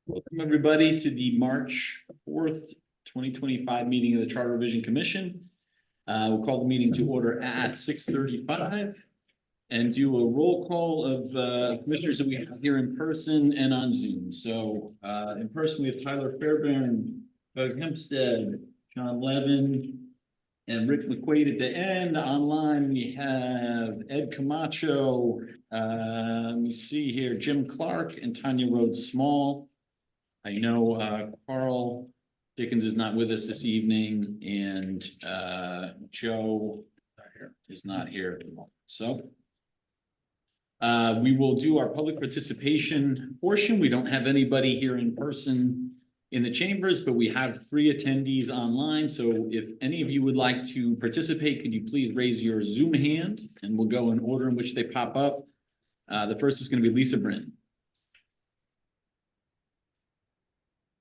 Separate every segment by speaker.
Speaker 1: Welcome, everybody, to the March 4th, 2025 meeting of the Charter Revision Commission. We'll call the meeting to order at 6:35 and do a roll call of commissioners that we have here in person and on Zoom. So in person, we have Tyler Fairbairn, Doug Hempstead, John Levin, and Rick McQuaid at the end. Online, we have Ed Camacho, let me see here, Jim Clark and Tanya Rhodes Small. I know Carl Dickens is not with us this evening, and Joe is not here at the moment. So we will do our public participation portion. We don't have anybody here in person in the chambers, but we have 3 attendees online. So if any of you would like to participate, could you please raise your Zoom hand, and we'll go in order in which they pop up. The first is going to be Lisa Brin.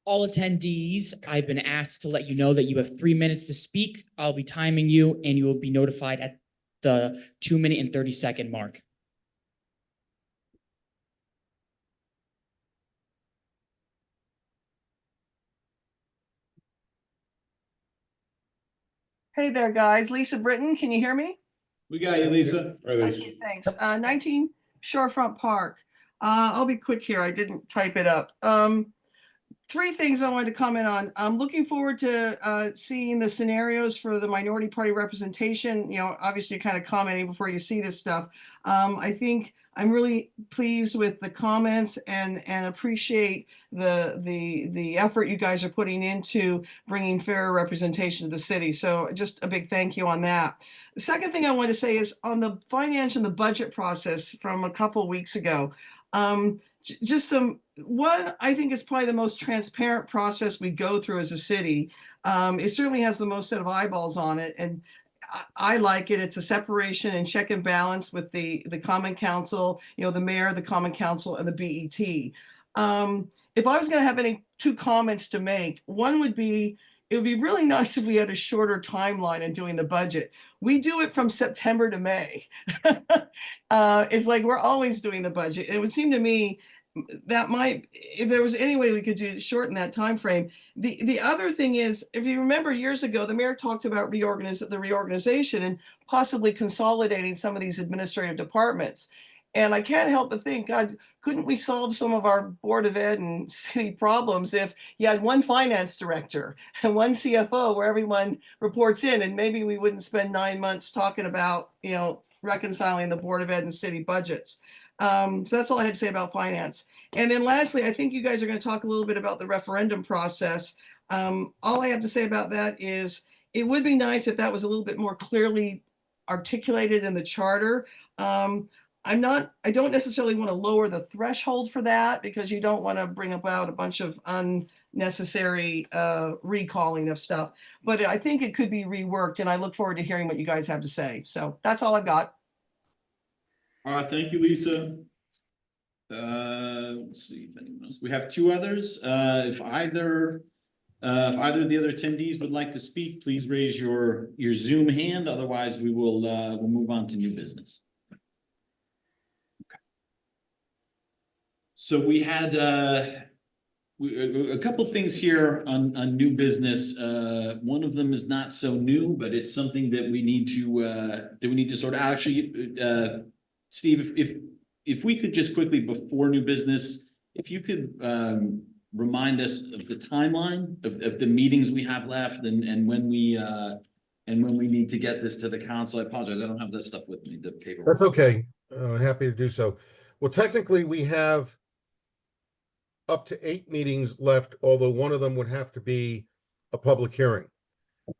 Speaker 2: All attendees, I've been asked to let you know that you have 3 minutes to speak. I'll be timing you, and you will be notified at the 2-minute and 30-second mark.
Speaker 3: Hey there, guys. Lisa Britton, can you hear me?
Speaker 1: We got you, Lisa.
Speaker 3: Okay, thanks. 19 Shorefront Park. I'll be quick here. I didn't type it up. 3 things I wanted to comment on. I'm looking forward to seeing the scenarios for the minority party representation. You know, obviously you're kind of commenting before you see this stuff. I think I'm really pleased with the comments and appreciate the effort you guys are putting into bringing fairer representation to the city. So just a big thank you on that. The second thing I want to say is on the finance and the budget process from a couple of weeks ago. Just one, I think it's probably the most transparent process we go through as a city. It certainly has the most set of eyeballs on it, and I like it. It's a separation and check and balance with the Common Council, you know, the mayor, the Common Council, and the BET. If I was going to have any 2 comments to make, one would be, it would be really nice if we had a shorter timeline in doing the budget. We do it from September to May. It's like we're always doing the budget. And it would seem to me that might, if there was any way we could shorten that time frame. The other thing is, if you remember years ago, the mayor talked about the reorganization and possibly consolidating some of these administrative departments. And I can't help but think, God, couldn't we solve some of our Board of Ed and city problems if you had one finance director and one CFO where everyone reports in, and maybe we wouldn't spend 9 months talking about, you know, reconciling the Board of Ed and city budgets. So that's all I had to say about finance. And then lastly, I think you guys are going to talk a little bit about the referendum process. All I have to say about that is it would be nice if that was a little bit more clearly articulated in the charter. I don't necessarily want to lower the threshold for that because you don't want to bring about a bunch of unnecessary recalling of stuff. But I think it could be reworked, and I look forward to hearing what you guys have to say. So that's all I've got.
Speaker 1: All right, thank you, Lisa. Let's see if anyone else. We have 2 others. If either of the other attendees would like to speak, please raise your Zoom hand. Otherwise, we'll move on to new business. Okay. So we had a couple things here on new business. One of them is not so new, but it's something that we need to sort of actually. Steve, if we could just quickly, before new business, if you could remind us of the timeline of the meetings we have left and when we need to get this to the council. I apologize, I don't have this stuff with me, the paper.
Speaker 4: That's okay. Happy to do so. Well, technically we have up to 8 meetings left, although one of them would have to be a public hearing.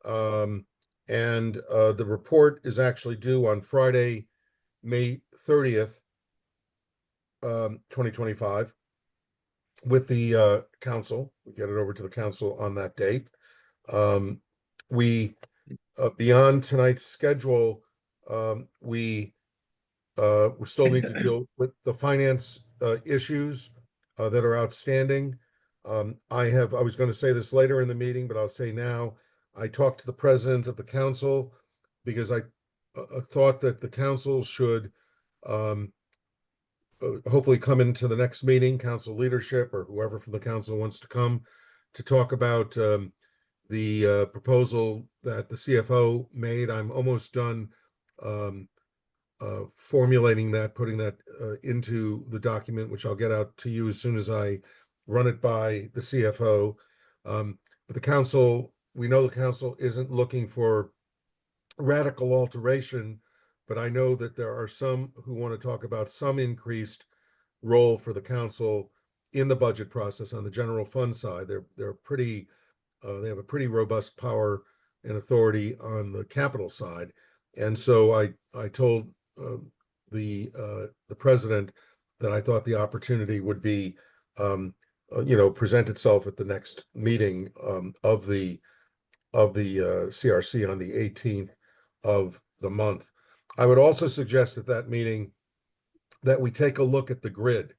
Speaker 4: And the report is actually due on Friday, May 30th, 2025, with the council. We get it over to the council on that date. We beyond tonight's schedule, we still need to deal with the finance issues that are outstanding. I was going to say this later in the meeting, but I'll say now, I talked to the president of the council because I thought that the council should hopefully come into the next meeting, council leadership or whoever from the council wants to come to talk about the proposal that the CFO made. I'm almost done formulating that, putting that into the document, which I'll get out to you as soon as I run it by the CFO. But the council, we know the council isn't looking for radical alteration, but I know that there are some who want to talk about some increased role for the council in the budget process on the general fund side. They're pretty, they have a pretty robust power and authority on the capital side. And so I told the president that I thought the opportunity would be, present itself at the next meeting of the CRC on the 18th of the month. I would also suggest at that meeting that we take a look at the grid.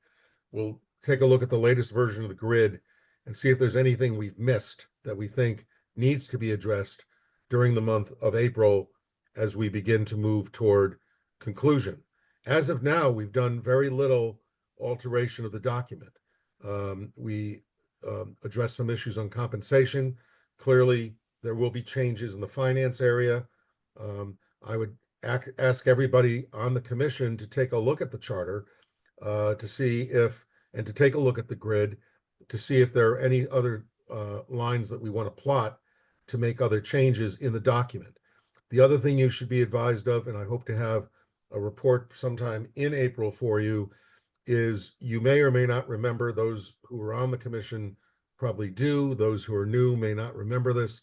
Speaker 4: We'll take a look at the latest version of the grid and see if there's anything we've missed that we think needs to be addressed during the month of April as we begin to move toward conclusion. As of now, we've done very little alteration of the document. We addressed some issues on compensation. Clearly, there will be changes in the finance area. I would ask everybody on the commission to take a look at the charter to see if, and to take a look at the grid to see if there are any other lines that we want to plot to make other changes in the document. The other thing you should be advised of, and I hope to have a report sometime in April for you, is you may or may not remember, those who are on the commission probably do, those who are new may not remember this.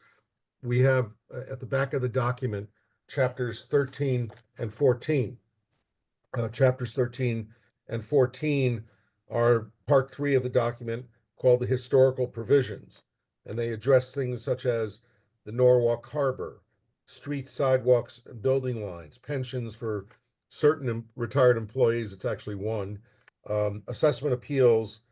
Speaker 4: We have at the back of the document, chapters 13 and 14. Chapters 13 and 14 are part 3 of the document called the historical provisions. And they address things such as the Norwalk Harbor, streets, sidewalks, and building lines, pensions for certain retired employees. It's actually one. Assessment appeals,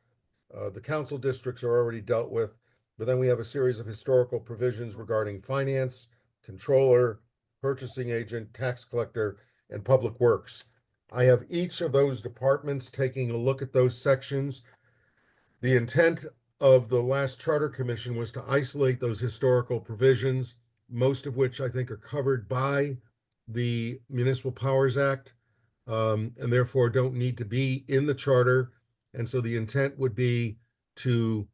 Speaker 4: the council districts are already dealt with, but then we have a series of historical provisions regarding finance, controller, purchasing agent, tax collector, and public works. I have each of those departments taking a look at those sections. The intent of the last charter commission was to isolate those historical provisions, most of which I think are covered by the Municipal Powers Act, and therefore don't need to be in the charter. And so the intent would be to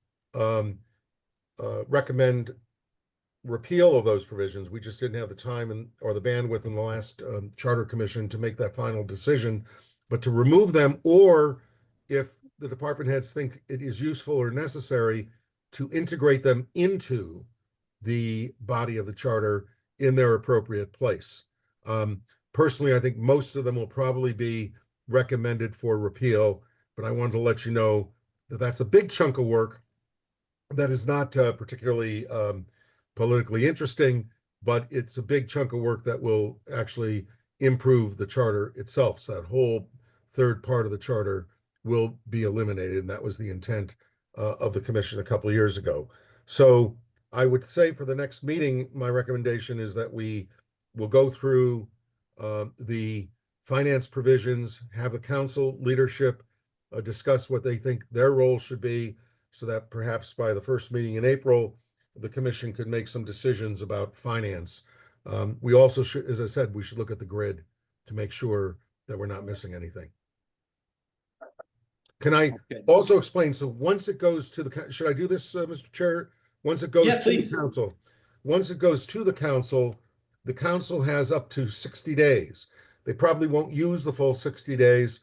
Speaker 4: recommend repeal of those provisions. We just didn't have the time or the bandwidth in the last charter commission to make that final decision, but to remove them, or if the department heads think it is useful or necessary, to integrate them into the body of the charter in their appropriate place. Personally, I think most of them will probably be recommended for repeal, but I wanted to let you know that that's a big chunk of work that is not particularly politically interesting, but it's a big chunk of work that will actually improve the charter itself. So that whole third part of the charter will be eliminated, and that was the intent of the commission a couple of years ago. So I would say for the next meeting, my recommendation is that we will go through the finance provisions, have the council leadership discuss what they think their role should be, so that perhaps by the first meeting in April, the commission could make some decisions about finance. We also should, as I said, we should look at the grid to make sure that we're not missing anything. Can I also explain? So once it goes to the, should I do this, Mr. Chair? Once it goes to the council, once it goes to the council has up to 60 days. They probably won't use the full 60 days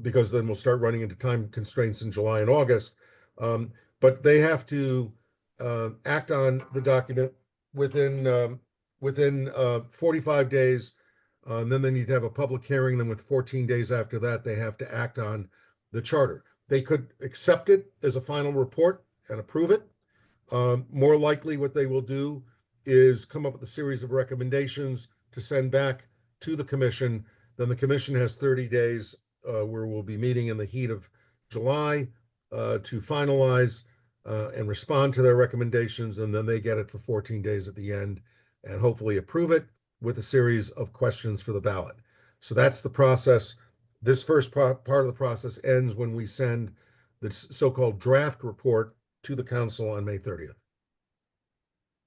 Speaker 4: because then we'll start running into time constraints in July and August. But they have to act on the document within 45 days. And then they need to have a public hearing. Then with 14 days after that, they have to act on the charter. They could accept it as a final report and approve it. More likely what they will do is come up with a series of recommendations to send back to the commission. Then the commission has 30 days where we'll be meeting in the heat of July to finalize and respond to their recommendations. And then they get it for 14 days at the end and hopefully approve it with a series of questions for the ballot. So that's the process. This first part of the process ends when we send the so-called draft report to the council on May 30th.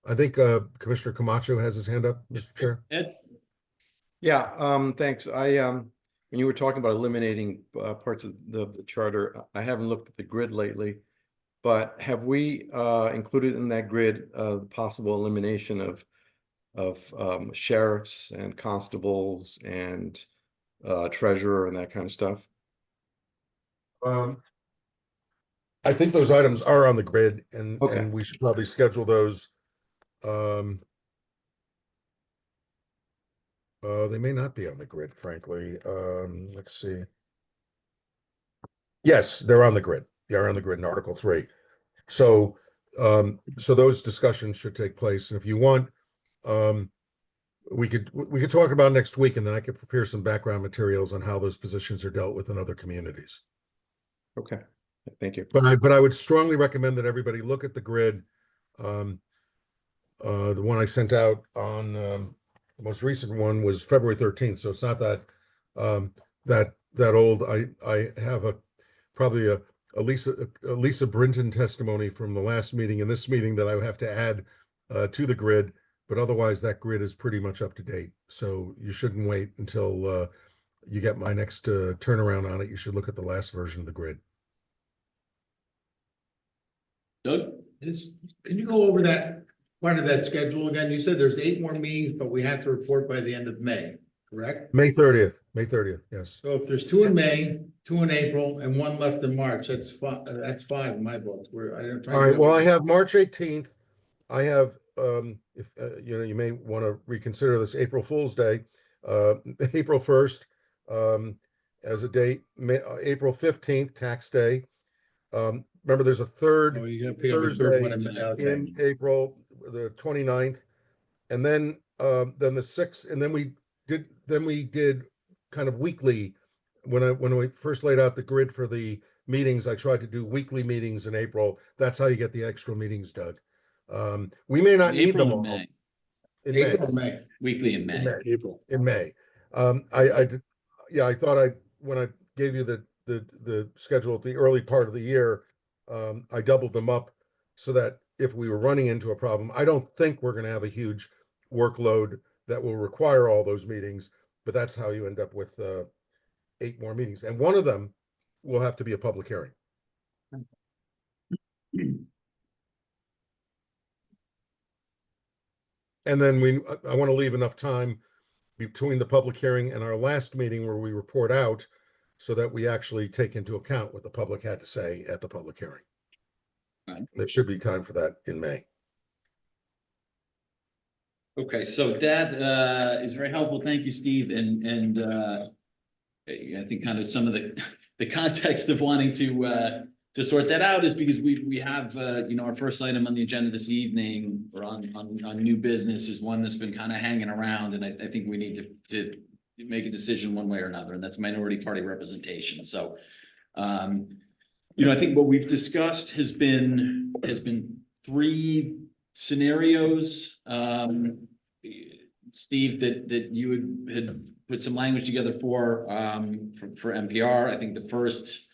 Speaker 4: I think Commissioner Camacho has his hand up, Mr. Chair.
Speaker 1: Ed?
Speaker 5: Yeah, thanks. When you were talking about eliminating parts of the charter, I haven't looked at the grid lately, but have we included in that grid the possible elimination of sheriffs and constables and treasurer and that kind of stuff?
Speaker 4: I think those items are on the grid and
Speaker 5: Okay.
Speaker 4: we should probably schedule those. They may not be on the grid, frankly. Let's see. Yes, they're on the grid. They are on the grid in Article 3. So those discussions should take place. And if you want, we could talk about next week, and then I could prepare some background materials on how those positions are dealt with in other communities.
Speaker 5: Okay, thank you.
Speaker 4: But I would strongly recommend that everybody look at the grid. The one I sent out on the most recent one was February 13th, so it's not that that old. I have probably a Lisa Brinton testimony from the last meeting and this meeting that I have to add to the grid, but otherwise that grid is pretty much up to date. So you shouldn't wait until you get my next turnaround on it. You should look at the last version of the grid.
Speaker 1: Doug?
Speaker 6: Can you go over that part of that schedule again? You said there's 8 more meetings, but we have to report by the end of May, correct?
Speaker 4: May 30th, yes.
Speaker 6: So if there's 2 in May, 2 in April, and 1 left in March, that's 5 in my books.
Speaker 4: All right, well, I have March 18th. I have, if you may want to reconsider this, April Fool's Day, April 1st as a date, April 15th, tax day. Remember, there's a third
Speaker 6: Oh, you're gonna pick up a third one
Speaker 4: in April, the 29th, and then the 6th, and then we did kind of weekly. When we first laid out the grid for the meetings, I tried to do weekly meetings in April. That's how you get the extra meetings, Doug. We may not need them
Speaker 1: April
Speaker 4: all.
Speaker 1: and May.
Speaker 4: In May.
Speaker 6: April or May?
Speaker 1: Weekly in May.
Speaker 6: April.
Speaker 4: In May. I thought when I gave you the schedule at the early part of the year, I doubled them up so that if we were running into a problem, I don't think we're going to have a huge workload that will require all those meetings, but that's how you end up with 8 more meetings. And one of them will have to be a public hearing. And then I want to leave enough time between the public hearing and our last meeting where we report out so that we actually take into account what the public had to say at the public hearing.
Speaker 1: Right.
Speaker 4: There should be time for that in May.
Speaker 1: Okay, so that is very helpful. Thank you, Steve. And I think kind of some of the context of wanting to sort that out is because we have our first item on the agenda this evening or on new business is one that's been kind of hanging around, and I think we need to make a decision one way or another, and that's minority party representation. So I think what we've discussed has been 3 scenarios, Steve, that you had put some language together for NPR. I think the first,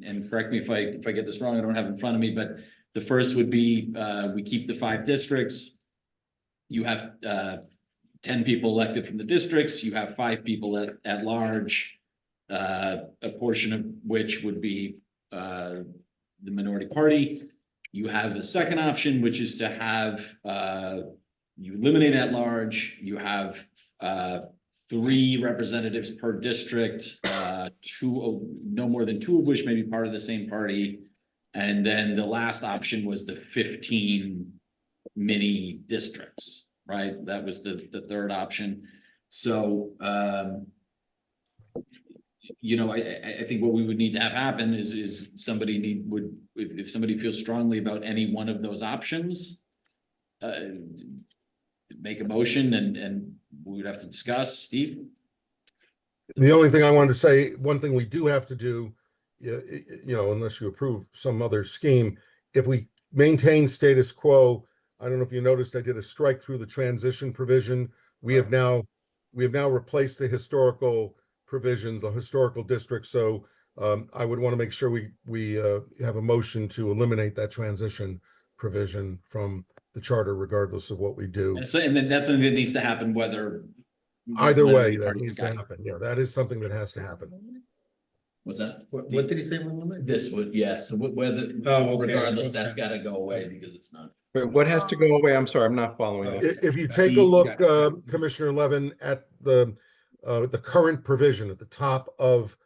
Speaker 1: and correct me if I get this wrong, I don't have it in front of me, but the first would be we keep the 5 districts. You have 10 people elected from the districts. You have 5 people at large, a portion of which would be the minority party. You have a second option, which is to have you eliminate at large. You have 3 representatives per district, 2, no more than 2 of which may be part of the same party. And then the last option was the 15 mini districts, right? That was the third option. So, I think what we would need to have happen is somebody if somebody feels strongly about any one of those options, make a motion and we would have to discuss. Steve?
Speaker 4: The only thing I wanted to say, one thing we do have to do, unless you approve some other scheme, if we maintain status quo, I don't know if you noticed, I did a strike through the transition provision. We have now replaced the historical provisions, the historical district. So I would want to make sure we have a motion to eliminate that transition provision from the charter, regardless of what we do.
Speaker 1: And then that's something that needs to happen whether.
Speaker 4: Either
Speaker 1: whether
Speaker 4: way,
Speaker 1: the
Speaker 4: that
Speaker 1: parties
Speaker 4: needs to
Speaker 1: got it.
Speaker 4: happen. Yeah, that is something that has to happen.
Speaker 1: Was that?
Speaker 6: What did he say?
Speaker 1: This would, yes, so whether,
Speaker 6: Oh, okay.
Speaker 1: regardless, that's
Speaker 6: Okay.
Speaker 1: gotta go away because it's not.
Speaker 5: Wait, what has to go away? I'm sorry, I'm not following that.
Speaker 4: If you take a look, Commissioner Levin, at the current provision at the top of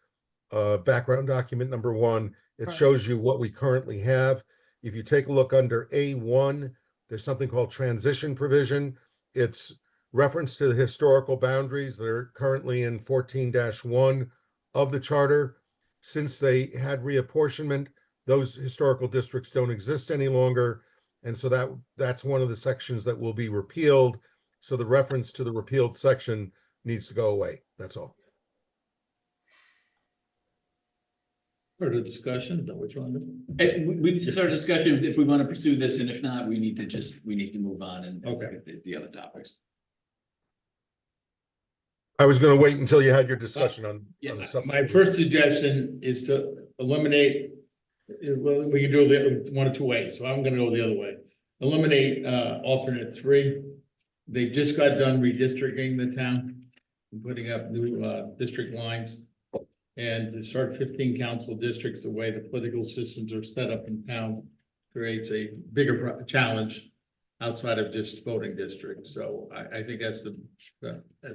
Speaker 4: background document number 1, it
Speaker 3: Right.
Speaker 4: shows you what we currently have. If you take a look under A1, there's something called transition provision. It's reference to the historical boundaries that are currently in 14-1 of the charter. Since they had reapportionment, those historical districts don't exist any longer. And so that's one of the sections that will be repealed. So the reference to the repealed section needs to go away. That's all.
Speaker 6: Further discussion, is that what you want to do?
Speaker 1: We need to start a discussion if we want to pursue this, and if not, we need to move on and.
Speaker 6: Okay.
Speaker 1: look at the other topics.
Speaker 4: I was going to wait until you had your discussion on
Speaker 1: Yeah,
Speaker 4: the
Speaker 6: My
Speaker 4: substitution.
Speaker 6: first suggestion is to eliminate, well, we can do it one of two ways, so I'm gonna go the other way. Eliminate alternate 3. They just got done redistricting the town, and putting up new district lines. And to start 15 council districts, the way the political systems are set up in town creates a bigger challenge outside of just voting districts. So I think that's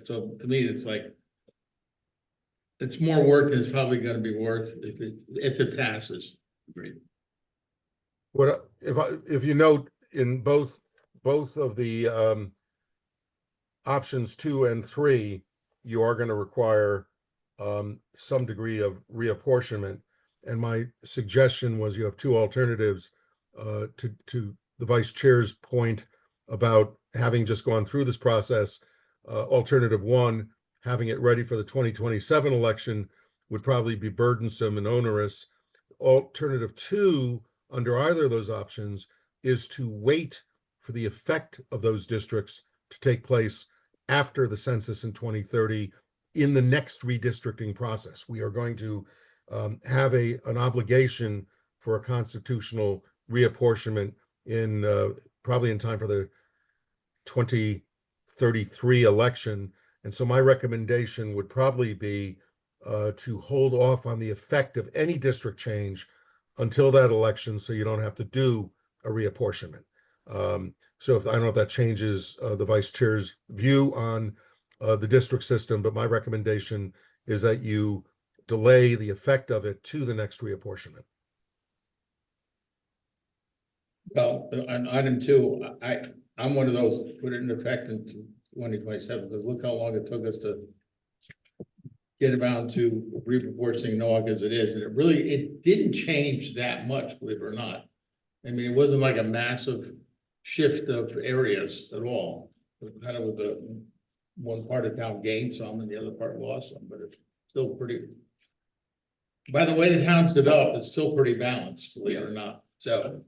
Speaker 6: so to me, it's like, it's more work than it's probably gonna be worth if it passes.
Speaker 1: Agreed.
Speaker 4: If you note in both of the options 2 and 3, you are going to require some degree of reapportionment. And my suggestion was you have 2 alternatives to the vice chair's point about having just gone through this process. Alternative 1, having it ready for the 2027 election would probably be burdensome and onerous. Alternative 2, under either of those options, is to wait for the effect of those districts to take place after the census in 2030 in the next redistricting process. We are going to have an obligation for a constitutional reapportionment in probably in time for the 2033 election. And so my recommendation would probably be to hold off on the effect of any district change until that election, so you don't have to do a reapportionment. So I don't know if that changes the vice chair's view on the district system, but my recommendation is that you delay the effect of it to the next reapportionment.
Speaker 6: Well, on item 2, I'm one of those, put it in effect in 2027, because look how long it took us to get around to reproportioning NOAC as it is, and it didn't change that much, believe it or not. I mean, it wasn't like a massive shift of areas at all. It kind of was one part of town gained some and the other part lost some, but it's still pretty. By the way the town's developed, it's still pretty balanced, believe it or not. So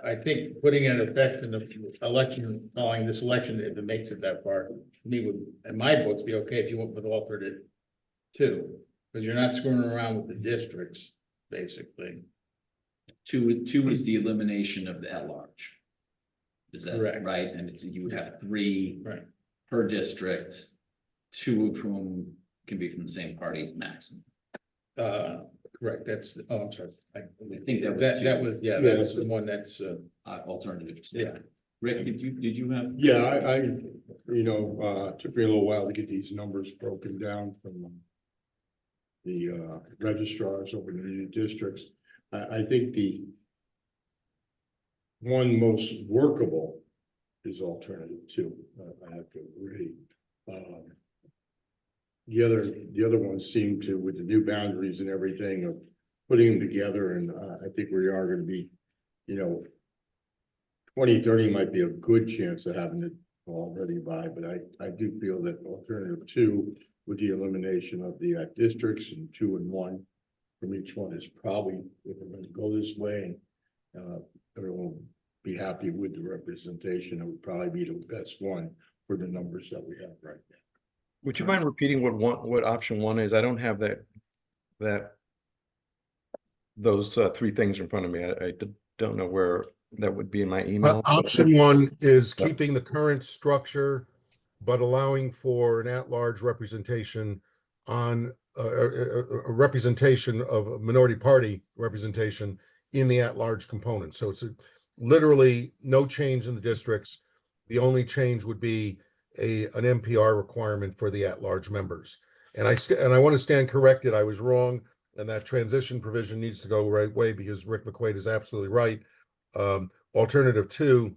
Speaker 6: I think putting it in effect in the election, calling this election, if it makes it that far, to me would, in my books, be okay if you went with alternate 2, because you're not screwing around with the districts, basically.
Speaker 1: 2 is the elimination of the at-large. Is that
Speaker 6: Correct.
Speaker 1: right? And you would have 3
Speaker 6: Right.
Speaker 1: per district, 2 of whom can be from the same party maximum.
Speaker 6: Correct, that's, I'm sorry. I
Speaker 1: think that was
Speaker 6: that was, yeah, that's the one that's,
Speaker 1: Alternatives.
Speaker 6: Yeah.
Speaker 1: Rick, did you have?
Speaker 7: Yeah, I took me a little while to get these numbers broken down from the registrars over in the districts. I think the one most workable is alternative 2. I have to agree. The other ones seem to, with the new boundaries and everything, of putting them together, and I think we are going to be, 2030 might be a good chance of having it all ready by, but I do feel that alternative 2, with the elimination of the districts and 2 and 1 from each one, is probably, if we're going to go this way, and everyone will be happy with the representation, it would probably be the best one for the numbers that we have right now.
Speaker 5: Would you mind repeating what option one is? I don't have those three things in front of me. I don't know where that would be in my email.
Speaker 4: Option one is keeping the current structure, but allowing for an at-large representation on a representation of a minority party representation in the at-large component. So it's literally no change in the districts. The only change would be an NPR requirement for the at-large members. And I want to stand corrected. I was wrong, and that transition provision needs to go the right way because Rick McQuaid is absolutely right. Alternative 2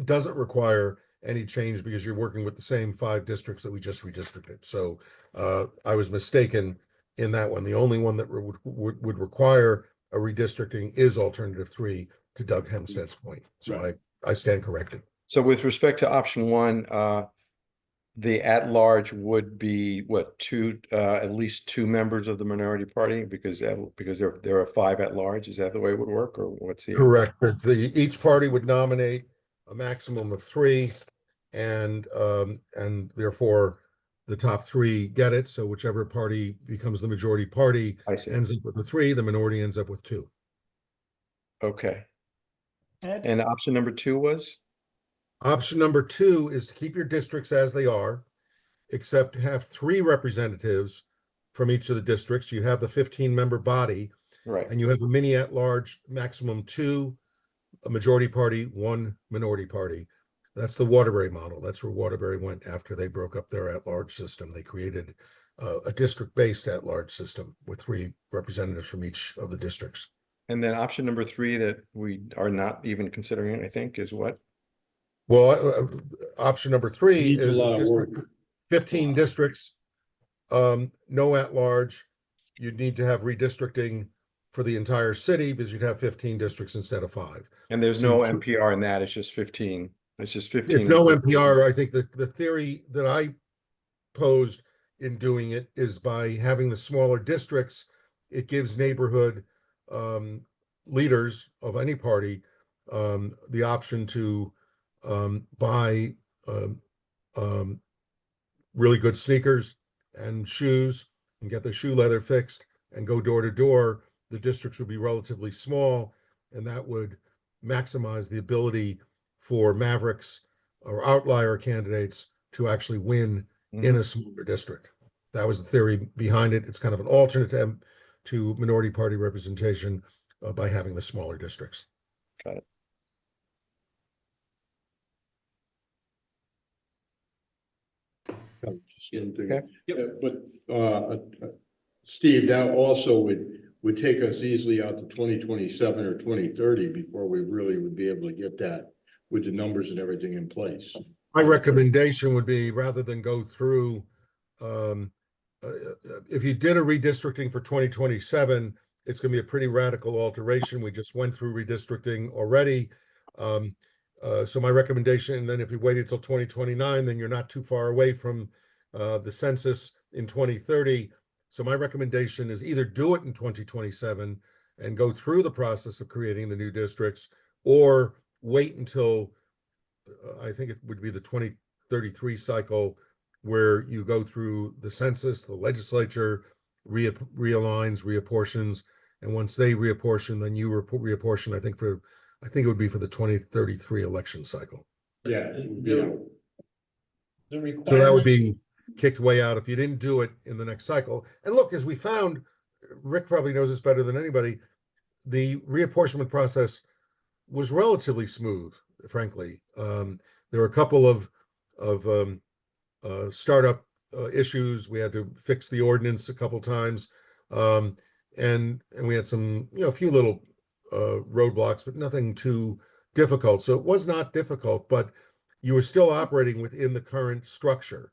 Speaker 4: doesn't require any change because you're working with the same 5 districts that we just redistricted. So I was mistaken in that one. The only one that would require a redistricting is alternative 3, to Doug Hempstead's point. So I stand corrected.
Speaker 5: So with respect to option one, the at-large would be what, at least 2 members of the minority party, because there are 5 at-large. Is that the way it would work, or what's the?
Speaker 4: Correct. Each party would nominate a maximum of 3, and therefore the top 3 get it. So whichever party becomes the majority party
Speaker 5: I see.
Speaker 4: ends up with the 3, the minority ends up with 2.
Speaker 5: Okay. And option number 2 was?
Speaker 4: Option number 2 is to keep your districts as they are, except have 3 representatives from each of the districts. You have the 15-member body,
Speaker 5: Right.
Speaker 4: and you have a mini at-large, maximum 2, a majority party, 1 minority party. That's the Waterbury model. That's where Waterbury went after they broke up their at-large system. They created a district-based at-large system with 3 representatives from each of the districts.
Speaker 5: And then option number 3 that we are not even considering, I think, is what?
Speaker 4: Well, option number 3
Speaker 7: Needs a
Speaker 4: is
Speaker 7: lot of work.
Speaker 4: 15 districts, no at-large. You'd need to have redistricting for the entire city because you'd have 15 districts instead of 5.
Speaker 5: And there's
Speaker 4: So
Speaker 5: no NPR in that. It's just 15. It's just 15.
Speaker 4: It's no NPR. I think that the theory that I posed in doing it is by having the smaller districts, it gives neighborhood leaders of any party the option to buy really good sneakers and shoes and get their shoe leather fixed and go door to door. The districts would be relatively small, and that would maximize the ability for mavericks or outlier candidates to actually win in a smaller district. That was the theory behind it. It's kind of an alternate to minority party representation by having the smaller districts.
Speaker 5: Got it. Okay.
Speaker 7: But Steve, that also would take us easily out to 2027 or 2030 before we really would be able to get that with the numbers and everything in place.
Speaker 4: My recommendation would be, rather than go through, if you did a redistricting for 2027, it's going to be a pretty radical alteration. We just went through redistricting already. So my recommendation, and then if you waited till 2029, then you're not too far away from the census in 2030. So my recommendation is either do it in 2027 and go through the process of creating the new districts, or wait until I think it would be the 2033 cycle, where you go through the census, the legislature realigns, reapportions, and once they reapportion, then you reapportion. I think it would be for the 2033 election cycle.
Speaker 7: Yeah.
Speaker 1: The
Speaker 4: So that would be kicked way out if you didn't do it in the next cycle. And look, as we found, Rick probably knows this better than anybody, the reapportionment process was relatively smooth, frankly. There were a couple of startup issues. We had to fix the ordinance a couple times. And we had some, a few little roadblocks, but nothing too difficult. So it was not difficult, but you were still operating within the current structure.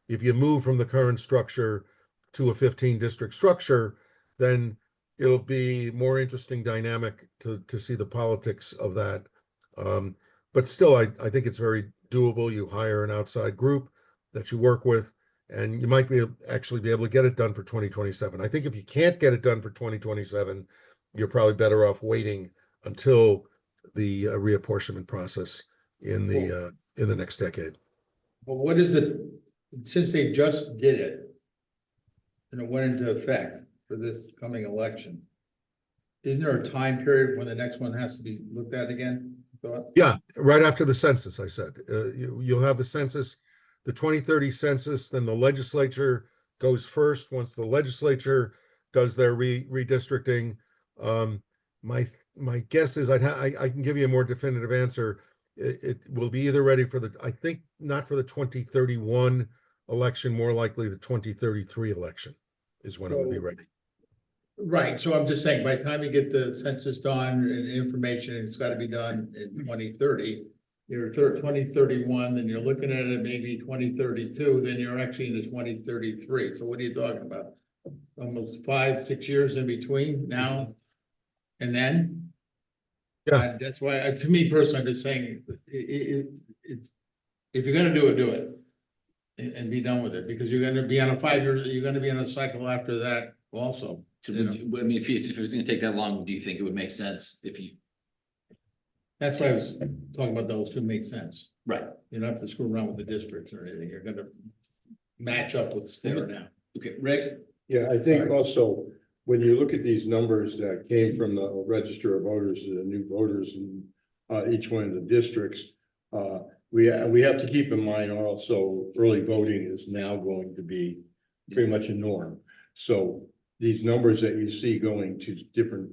Speaker 4: If you move from the current structure to a 15 district structure, then it'll be more interesting dynamic to see the politics of that. But still, I think it's very doable. You hire an outside group that you work with, and you might actually be able to get it done for 2027. I think if you can't get it done for 2027, you're probably better off waiting until the reapportionment process in the next decade.
Speaker 6: Well, what is the since they just did it and it went into effect for this coming election, isn't there a time period when the next one has to be looked at again? Thought?
Speaker 4: Yeah, right after the census, I said. You'll have the census, the 2030 census, then the legislature goes first. Once the legislature does their redistricting, my guess is I can give you a more definitive answer. It will be either ready for I think not for the 2031 election, more likely the 2033 election is when it would be
Speaker 6: So-
Speaker 4: ready.
Speaker 6: Right, so I'm just saying, by the time you get the census done and information, and it's gotta be done in 2030. You're 2031, then you're looking at it maybe 2032, then you're actually in the 2033. So what are you talking about? Almost 5-6 years in between now and then?
Speaker 4: Yeah.
Speaker 6: That's why, to me personally, I'm just saying, if you're gonna do it. And be done with it, because you're gonna be on a 5-year, you're gonna be on a cycle after that also.
Speaker 1: So
Speaker 6: you know.
Speaker 1: I mean, if it was gonna take that long, do you think it would make sense if you?
Speaker 6: That's why I was talking about those two make sense.
Speaker 1: Right.
Speaker 6: You don't have to screw around with the districts or anything. You're gonna match up what's there now.
Speaker 1: Okay, Rick?
Speaker 7: Yeah, I think also, when you look at these numbers that came from the register of voters, the new voters in each one of the districts, we have to keep in mind also, early voting is now going to be pretty much a norm. So these numbers that you see going to different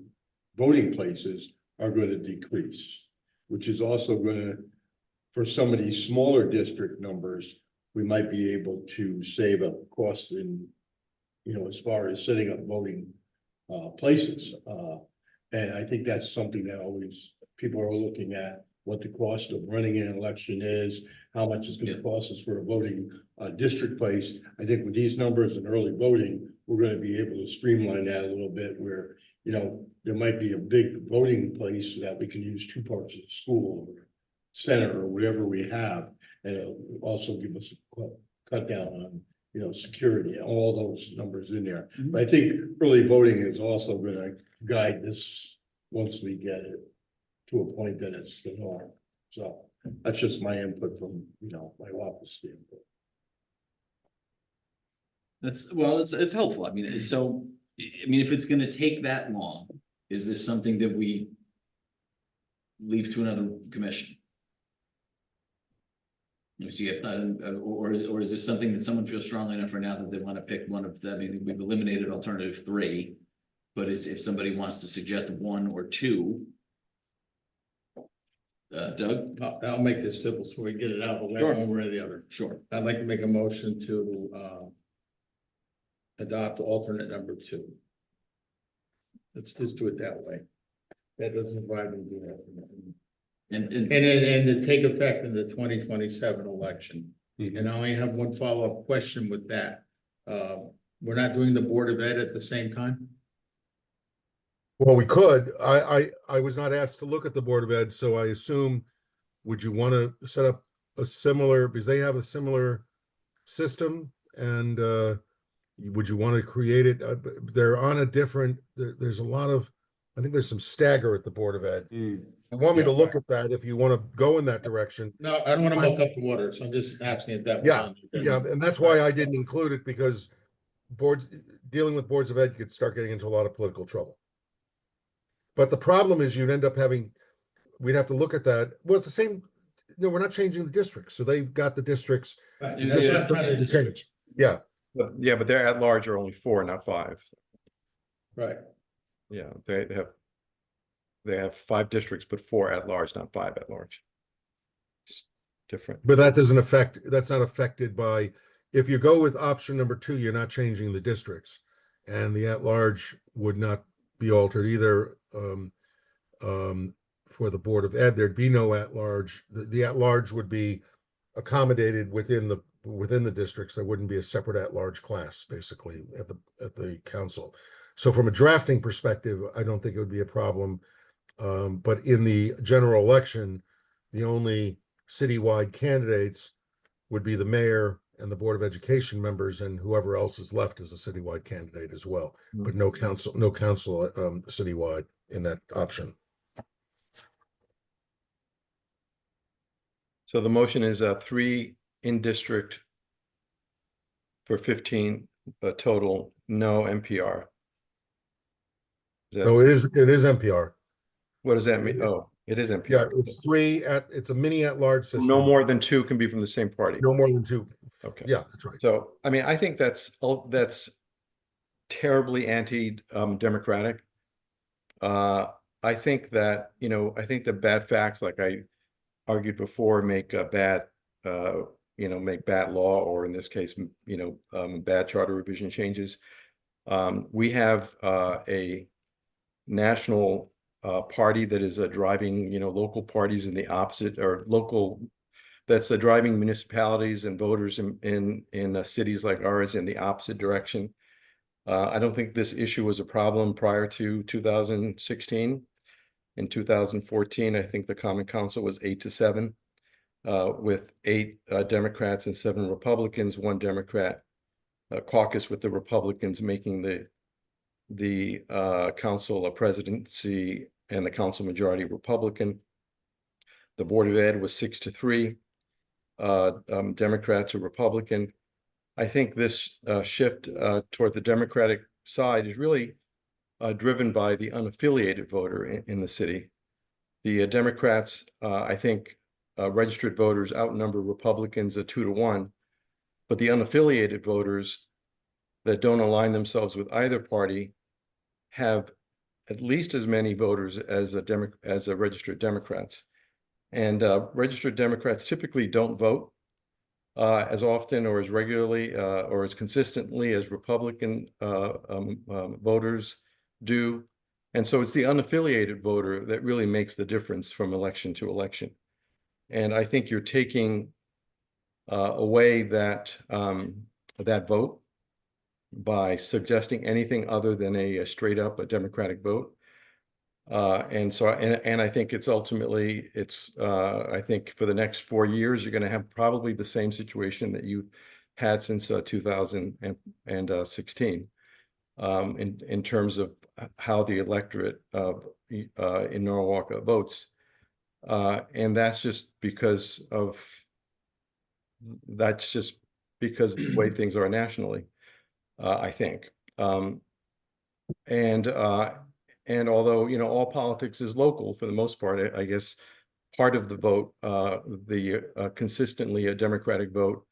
Speaker 7: voting places are going to decrease, which is also going to, for some of these smaller district numbers, we might be able to save a cost in, as far as setting up voting places. And I think that's something that always people are looking at, what the cost of running an election is, how much it's going to cost us for a voting district place. I think with these numbers and early voting, we're going to be able to streamline that a little bit where, there might be a big voting place that we can use 2 parts of the school or center or whatever we have. And it'll also give us a cut down on, security, all those numbers in there. But I think early voting is also going to guide this once we get it to a point that it's the norm. So that's just my input from, my office standpoint.
Speaker 1: It's helpful. I mean, so, if it's gonna take that long, is this something that we leave to another commission? You see, if not, or is this something that someone feels strongly enough for now that they want to pick one of them? I mean, we've eliminated alternative 3, but if somebody wants to suggest 1 or 2. Doug?
Speaker 6: I'll make this simple so we can get it out of the way
Speaker 1: Sure.
Speaker 6: one way or the other.
Speaker 1: Sure.
Speaker 6: I'd like to make a motion to adopt alternate number 2. Let's just do it that way. That doesn't invite me to do that.
Speaker 1: And
Speaker 6: And to take effect in the 2027 election. And I only have one follow-up question with that. We're not doing the Board of Ed at the same time?
Speaker 4: Well, we could. I was not asked to look at the Board of Ed, so I assume, would you want to set up a similar, because they have a similar system, and would you want to create it? They're on a different, there's a lot of, I think there's some stagger at the Board of Ed. You want me to look at that if you want to go in that direction?
Speaker 6: No, I don't want to muck up the water, so I'm just asking if that. was
Speaker 4: Yeah,
Speaker 6: on.
Speaker 4: yeah, and that's why I didn't include it, because dealing with boards of ed could start getting into a lot of political trouble. But the problem is we'd have to look at that. Well, it's the same, no, we're not changing the districts, so they've got the districts.
Speaker 6: Right,
Speaker 4: The
Speaker 6: that's
Speaker 4: districts
Speaker 6: not
Speaker 4: that
Speaker 6: a
Speaker 4: we change. Yeah,
Speaker 5: Yeah, but they're at large are only 4, not 5.
Speaker 6: Right.
Speaker 5: Yeah, they have 5 districts, but 4 at large, not 5 at large. Just different.
Speaker 4: but that's not affected by, if you go with option number 2, you're not changing the districts. And the at-large would not be altered either. For the Board of Ed, there'd be no at-large. The at-large would be accommodated within the districts. There wouldn't be a separate at-large class, basically, at the council. So from a drafting perspective, I don't think it would be a problem. But in the general election, the only citywide candidates would be the mayor and the Board of Education members, and whoever else is left as a citywide candidate as well. But no council citywide in that option.
Speaker 5: So the motion is 3 in district for 15 total, no NPR. Is that-
Speaker 4: No, it is NPR.
Speaker 5: What does that mean? Oh, it is
Speaker 4: Yeah,
Speaker 5: NPR.
Speaker 4: it's a mini at-large system.
Speaker 5: No more than 2 can be from the same party.
Speaker 4: No more than 2.
Speaker 5: Okay.
Speaker 4: Yeah, that's right.
Speaker 5: So, I mean, I think that's terribly anti-democratic. I think that, I think the bad facts, like I argued before, make bad law, or in this case, bad charter revision changes. We have a national party that is driving, local parties in the opposite, or that's driving municipalities and voters in cities like ours in the opposite direction. I don't think this issue was a problem prior to 2016. In 2014, I think the Common Council was 8-7, with 8 Democrats and 7 Republicans, 1 Democrat caucus with the Republicans making the council presidency and the council majority Republican. The Board of Ed was 6-3, Democrat to Republican. I think this shift toward the Democratic side is really driven by the unaffiliated voter in the city. The Democrats, I think, registered voters outnumber Republicans 2-1, but the unaffiliated voters that don't align themselves with either party have at least as many voters as registered Democrats. And registered Democrats typically don't vote as often or as regularly or as consistently as Republican voters do. And so it's the unaffiliated voter that really makes the difference from election to election. And I think you're taking away that vote by suggesting anything other than a straight up Democratic vote. And I think it's ultimately, I think for the next 4 years, you're going to have probably the same situation that you've had since 2016 in terms of how the electorate in Norwalk votes. And that's just because of the way things are nationally, I think. And although, all politics is local for the most part, I guess part of the vote, the consistently a Democratic vote,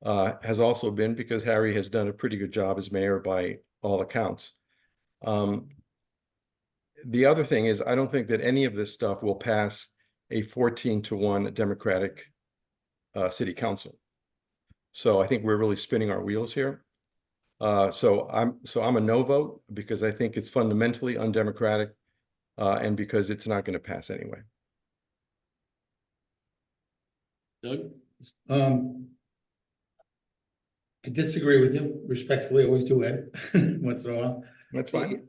Speaker 5: has also been because Harry has done a pretty good job as mayor by all accounts. The other thing is, I don't think that any of this stuff will pass a 14-1 Democratic city council. So I think we're really spinning our wheels here. So I'm a no vote because I think it's fundamentally undemocratic, and because it's not going to pass anyway.
Speaker 1: Doug?
Speaker 6: I disagree with you respectfully, always do, Ed, once in a while.
Speaker 5: That's fine.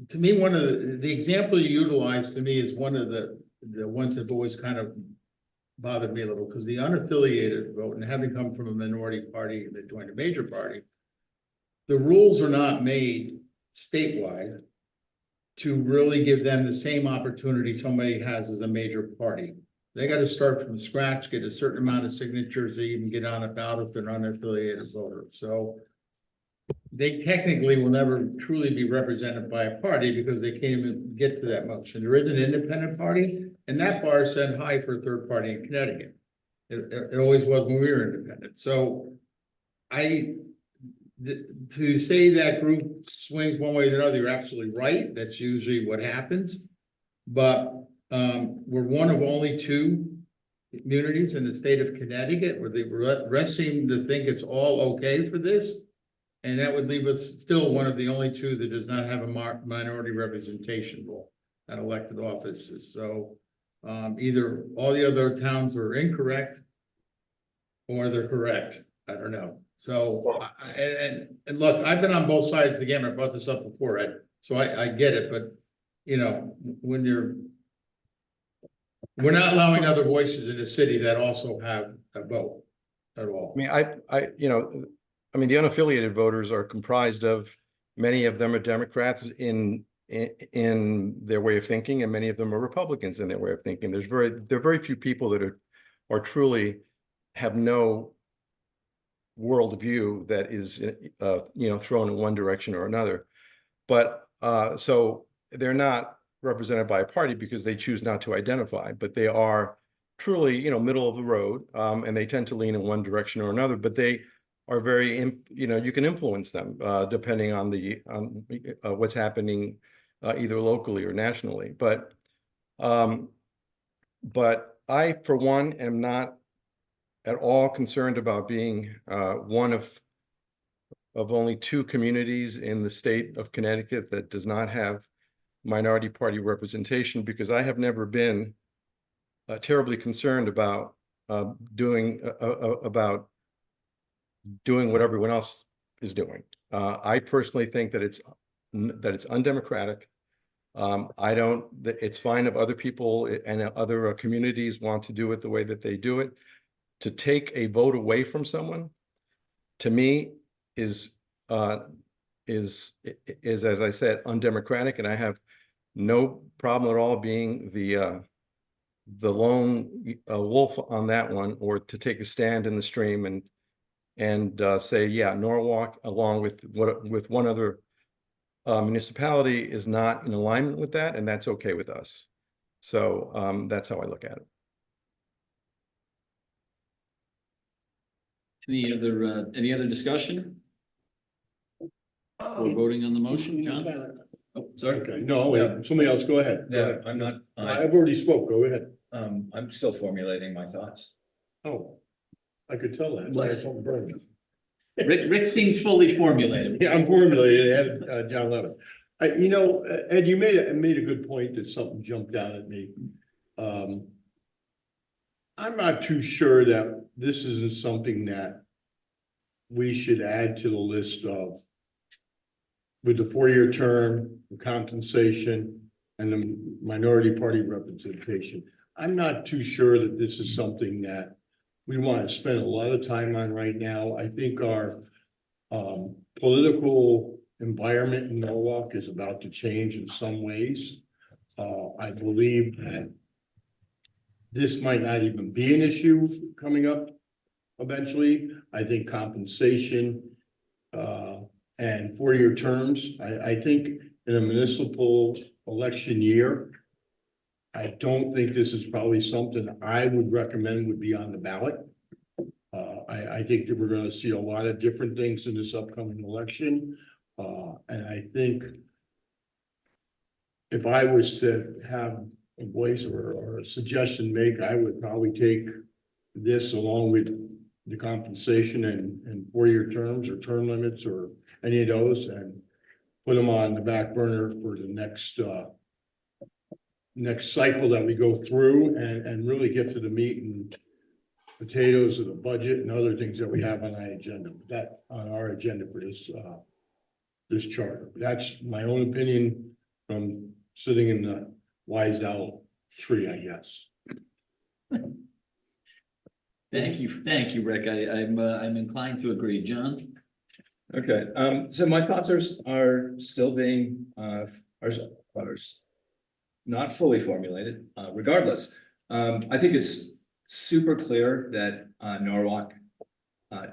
Speaker 6: To me, one of the example you utilize to me is one of the ones that have always kind of bothered me a little, because the unaffiliated vote, and having come from a minority party that joined a major party, the rules are not made statewide to really give them the same opportunity somebody has as a major party. They got to start from scratch, get a certain amount of signatures to even get on a ballot if they're not an unaffiliated voter. So they technically will never truly be represented by a party because they can't even get to that motion. There is an independent party, and that bar is set high for a third party in Connecticut. It always was when we were independent. So to say that group swings one way or the other, you're absolutely right. That's usually what happens. But we're one of only 2 communities in the state of Connecticut where the rest seem to think it's all okay for this. And that would leave us still one of the only 2 that does not have a minority representation role at elected offices. So either all the other towns are incorrect or they're correct. I don't know. So, and look, I've been on both sides of the game. I brought this up before, Ed. So I get it, but when we're not allowing other voices in the city that also have a vote at all.
Speaker 5: I mean, the unaffiliated voters are comprised of, many of them are Democrats in their way of thinking, and many of them are Republicans in their way of thinking. There are very few people that are truly have no worldview that is, thrown in one direction or another. But, so they're not represented by a party because they choose not to identify, but they are truly, middle of the road, and they tend to lean in one direction or another, but they are very, you can influence them, depending on what's happening, either locally or nationally. But I, for one, am not at all concerned about being one of only 2 communities in the state of Connecticut that does not have minority party representation, because I have never been terribly concerned about doing what everyone else is doing. I personally think that it's undemocratic. It's fine if other people and other communities want to do it the way that they do it. To take a vote away from someone, to me, is, as I said, undemocratic, and I have no problem at all being the lone wolf on that one, or to take a stand in the stream and say, yeah, Norwalk, along with one other municipality, is not in alignment with that, and that's okay with us. So that's how I look at it.
Speaker 1: Any other discussion? We're voting on the motion, John? Oh, sorry.
Speaker 7: Okay, no, wait, somebody else, go ahead. Go
Speaker 8: Yeah,
Speaker 7: ahead.
Speaker 8: I'm not,
Speaker 7: I've already spoke, go ahead.
Speaker 8: I'm still formulating my thoughts.
Speaker 7: Oh, I could tell that. I had something burning.
Speaker 1: Rick seems fully formulated.
Speaker 7: Yeah, I'm formulating, Ed, John Levin. Ed, you made a good point that something jumped out at me. I'm not too sure that this isn't something that we should add to the list of, with the 4-year term, the compensation, and the minority party representation. I'm not too sure that this is something that we want to spend a lot of time on right now. I think our political environment in Norwalk is about to change in some ways. I believe that this might not even be an issue coming up eventually. I think compensation and 4-year terms, I think in a municipal election year, I don't think this is probably something I would recommend would be on the ballot. I think that we're going to see a lot of different things in this upcoming election. And I think if I was to have a voice or a suggestion make, I would probably take this along with the compensation and 4-year terms or term limits or any of those, and put them on the back burner for the next cycle that we go through, and really get to the meat and potatoes of the budget and other things that we have on our agenda for this charter. That's my own opinion from sitting in the wise owl tree, I guess.
Speaker 1: Thank you, Rick. I'm inclined to agree. John?
Speaker 8: Okay, so my thoughts are still being, are not fully formulated, regardless. I think it's super clear that Norwalk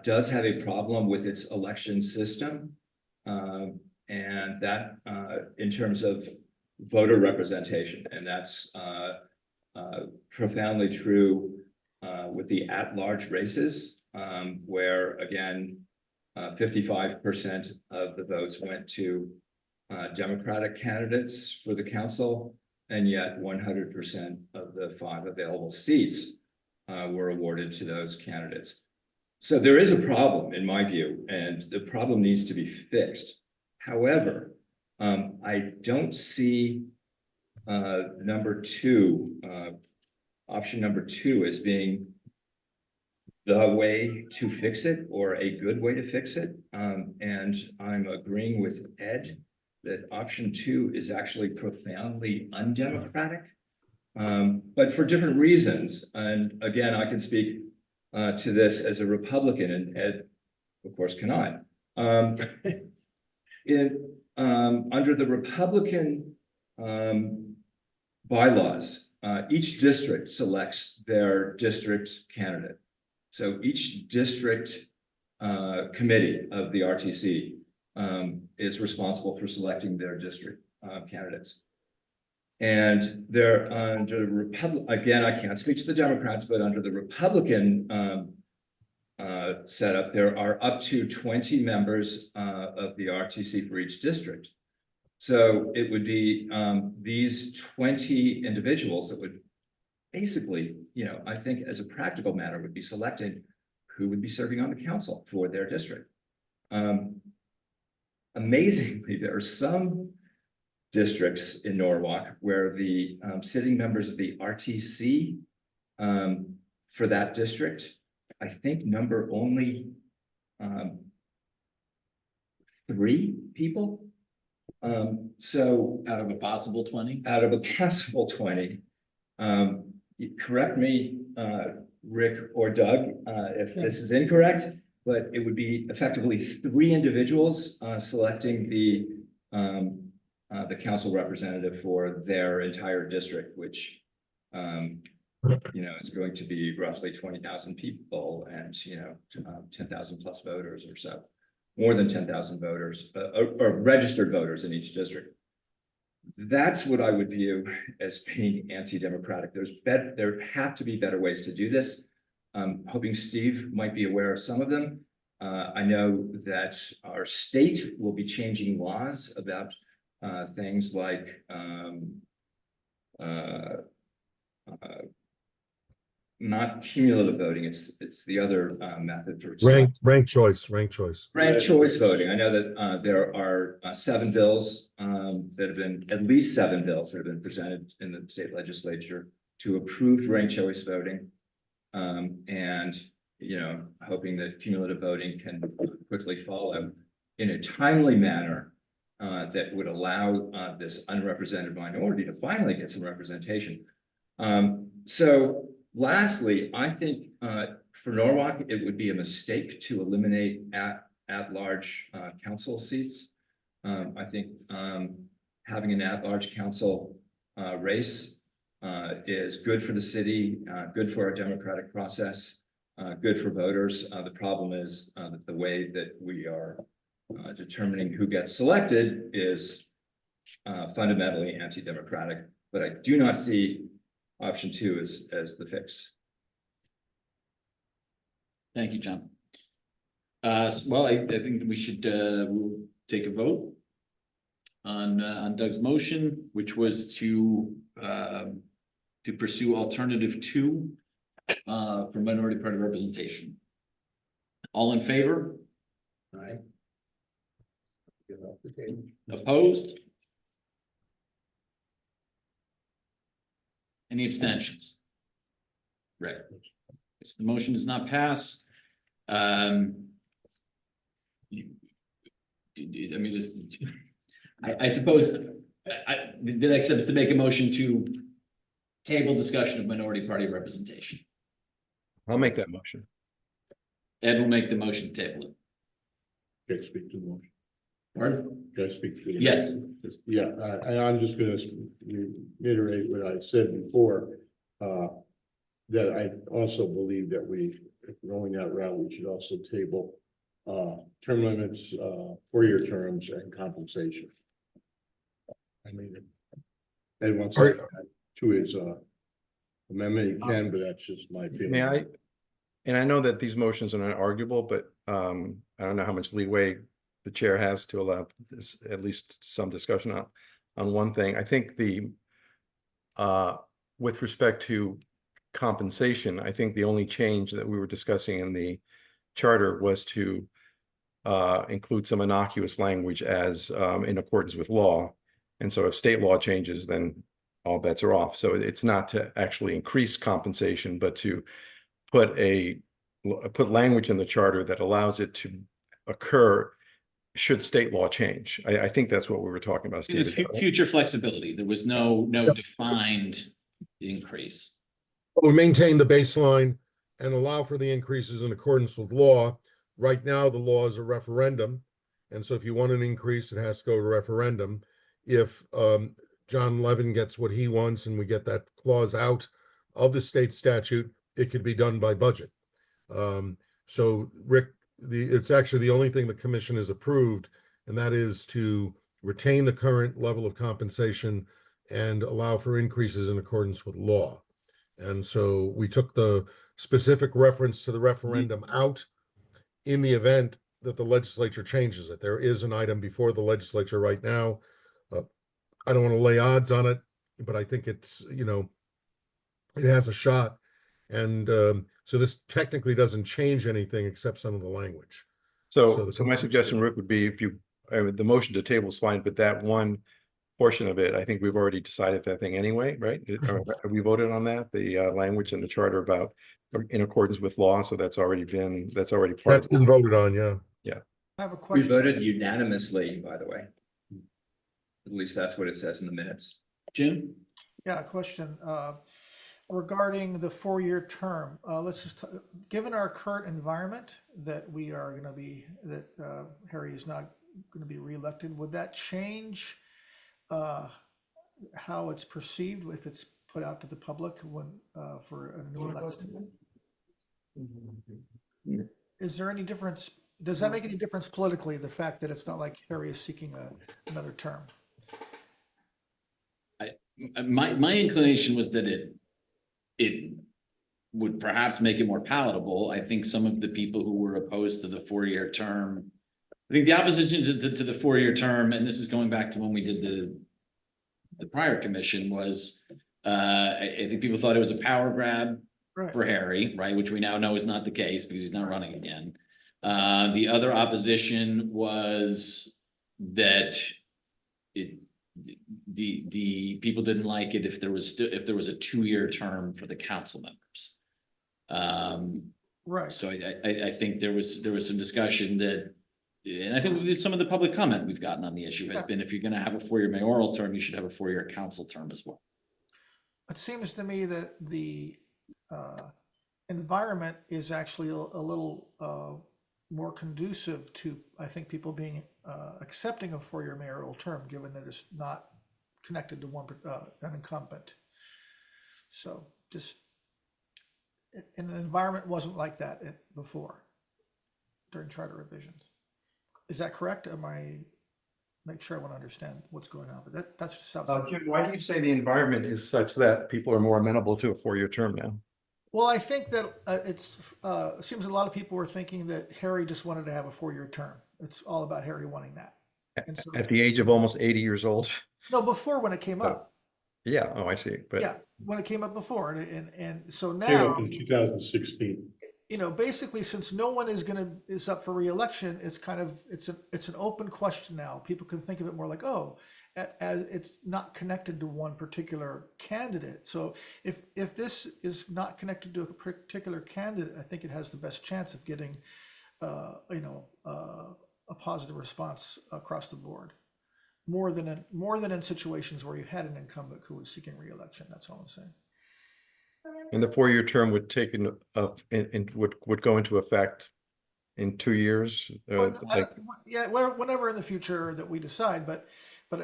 Speaker 8: does have a problem with its election system. And that in terms of voter representation, and that's profoundly true with the at-large races, where again, 55% of the votes went to Democratic candidates for the council, and yet 100% of the 5 available seats were awarded to those candidates. So there is a problem in my view, and the problem needs to be fixed. However, I don't see option number 2 as being the way to fix it, or a good way to fix it. And I'm agreeing with Ed that option 2 is actually profoundly undemocratic, but for different reasons. And again, I can speak to this as a Republican, and Ed, of course, cannot. Under the Republican bylaws, each district selects their district candidate. So each district committee of the RTC is responsible for selecting their district candidates. And they're under the again, I can't speak to the Democrats, but under the Republican setup, there are up to 20 members of the RTC for each district. So it would be these 20 individuals that would basically, I think as a practical matter, would be selecting who would be serving on the council for their district. Amazingly, there are some districts in Norwalk where the sitting members of the RTC for that district, I think number only 3 people. So
Speaker 1: Out of a possible 20?
Speaker 8: out of a possible 20, correct me, Rick or Doug, if this is incorrect, but it would be effectively 3 individuals selecting the council representative for their entire district, which is going to be roughly 20,000 people and 10,000 plus voters or so, more than 10,000 voters or registered voters in each district. That's what I would view as being anti-democratic. There have to be better ways to do this. I'm hoping Steve might be aware of some of them. I know that our state will be changing laws about things like not cumulative voting. It's the other method for
Speaker 4: Rank choice.
Speaker 8: ranked choice voting. I know that there are 7 bills that have been, at least 7 bills that have been presented in the state legislature to approve ranked choice voting. And hoping that cumulative voting can quickly follow in a timely manner that would allow this unrepresented minority to finally get some representation. So lastly, I think for Norwalk, it would be a mistake to eliminate at-large council seats. I think having an at-large council race is good for the city, good for our democratic process, good for voters. The problem is that the way that we are determining who gets selected is fundamentally anti-democratic, but I do not see option 2 as the fix.
Speaker 1: Thank you, John. Well, I think that we should we'll take a vote on Doug's motion, which was to pursue alternative 2 for minority party representation. All in favor?
Speaker 6: Aye. Get off the table.
Speaker 1: Opposed? Any abstentions? Right. So the motion does not pass. I suppose the next step is to make a motion to table discussion of minority party representation.
Speaker 5: I'll make that motion.
Speaker 1: Ed will make the motion to table it.
Speaker 7: Can I speak to the motion?
Speaker 1: Pardon?
Speaker 7: Can I speak to the?
Speaker 1: Yes.
Speaker 7: Yeah, I'm just gonna reiterate what I said before. That I also believe that if we're going that route, we should also table term limits, 4-year terms and compensation. I mean, Ed wants to add to his amendment, you can, but that's just my feeling.
Speaker 5: May I? And I know that these motions are not arguable, but I don't know how much leeway the chair has to allow this, at least some discussion on one thing. I think with respect to compensation, I think the only change that we were discussing in the charter was to include some innocuous language as in accordance with law. And so if state law changes, then all bets are off. So it's not to actually increase compensation, but to put language in the charter that allows it to occur should state law change. I think that's what we were talking about,
Speaker 1: It was
Speaker 5: Steve.
Speaker 1: future flexibility. There was no defined increase.
Speaker 4: We maintain the baseline and allow for the increases in accordance with law. Right now, the law is a referendum. And so if you want an increase, it has to go to referendum. If John Levin gets what he wants and we get that clause out of the state statute, it could be done by budget. So Rick it's actually the only thing the commission has approved, and that is to retain the current level of compensation and allow for increases in accordance with law. And so we took the specific reference to the referendum out in the event that the legislature changes it. There is an item before the legislature right now. I don't want to lay odds on it, but I think it's, it has a shot. And so this technically doesn't change anything except some of the language.
Speaker 5: So my suggestion, Rick, would be if you, the motion to table is fine, but that one portion of it, I think we've already decided that thing anyway, right? Have we voted on that, the language in the charter about in accordance with law? So that's already part
Speaker 4: That's
Speaker 5: of
Speaker 4: been voted on, yeah.
Speaker 9: I have a
Speaker 8: We
Speaker 9: question.
Speaker 8: voted unanimously, by the way. At least that's what it says in the minutes.
Speaker 1: Jim?
Speaker 9: Yeah, a question regarding the 4-year term. Let's just, given our current environment that we are going to be, that Harry is not going to be reelected, would that change how it's perceived if it's put out to the public when for a new election? Is there any difference? Does that make any difference politically, the fact that it's not like Harry is seeking another term?
Speaker 1: My inclination was that it would perhaps make it more palatable. I think some of the people who were opposed to the 4-year term, I think the opposition to the 4-year term, and this is going back to when we did the prior commission, was I think people thought it was a power grab
Speaker 9: Right.
Speaker 1: for Harry, right? Which we now know is not the case because he's not running again. The other opposition was that the people didn't like it if there was a 2-year term for the council members.
Speaker 9: Right.
Speaker 1: So I think there was some discussion that, and I think some of the public comment we've gotten on the issue has been, if you're gonna have a 4-year mayoral term, you should have a 4-year council term as well.
Speaker 9: It seems to me that the environment is actually a little more conducive to, I think, people being accepting a 4-year mayoral term, given that it's not connected to an incumbent. So just, and the environment wasn't like that before, during charter revisions. Is that correct? Make sure I want to understand what's going on, but that's just how.
Speaker 5: Jim, why do you say the environment is such that people are more amenable to a 4-year term now?
Speaker 9: Well, I think that it seems a lot of people were thinking that Harry just wanted to have a 4-year term. It's all about Harry wanting that. And so,
Speaker 5: At the age of almost 80 years old?
Speaker 9: no, before when it came up.
Speaker 5: Yeah, oh, I see, but.
Speaker 9: Yeah, when it came up before. And so
Speaker 7: Came
Speaker 9: now,
Speaker 7: up in 2016.
Speaker 9: basically, since no one is up for reelection, it's kind of, it's an open question now. People can think of it more like, oh, as it's not connected to one particular candidate. So if this is not connected to a particular candidate, I think it has the best chance of getting, a positive response across the board. More than in situations where you had an incumbent who was seeking reelection. That's all I'm saying.
Speaker 5: And the 4-year term would take would go into effect in 2 years?
Speaker 9: Whenever in the future that we decide, but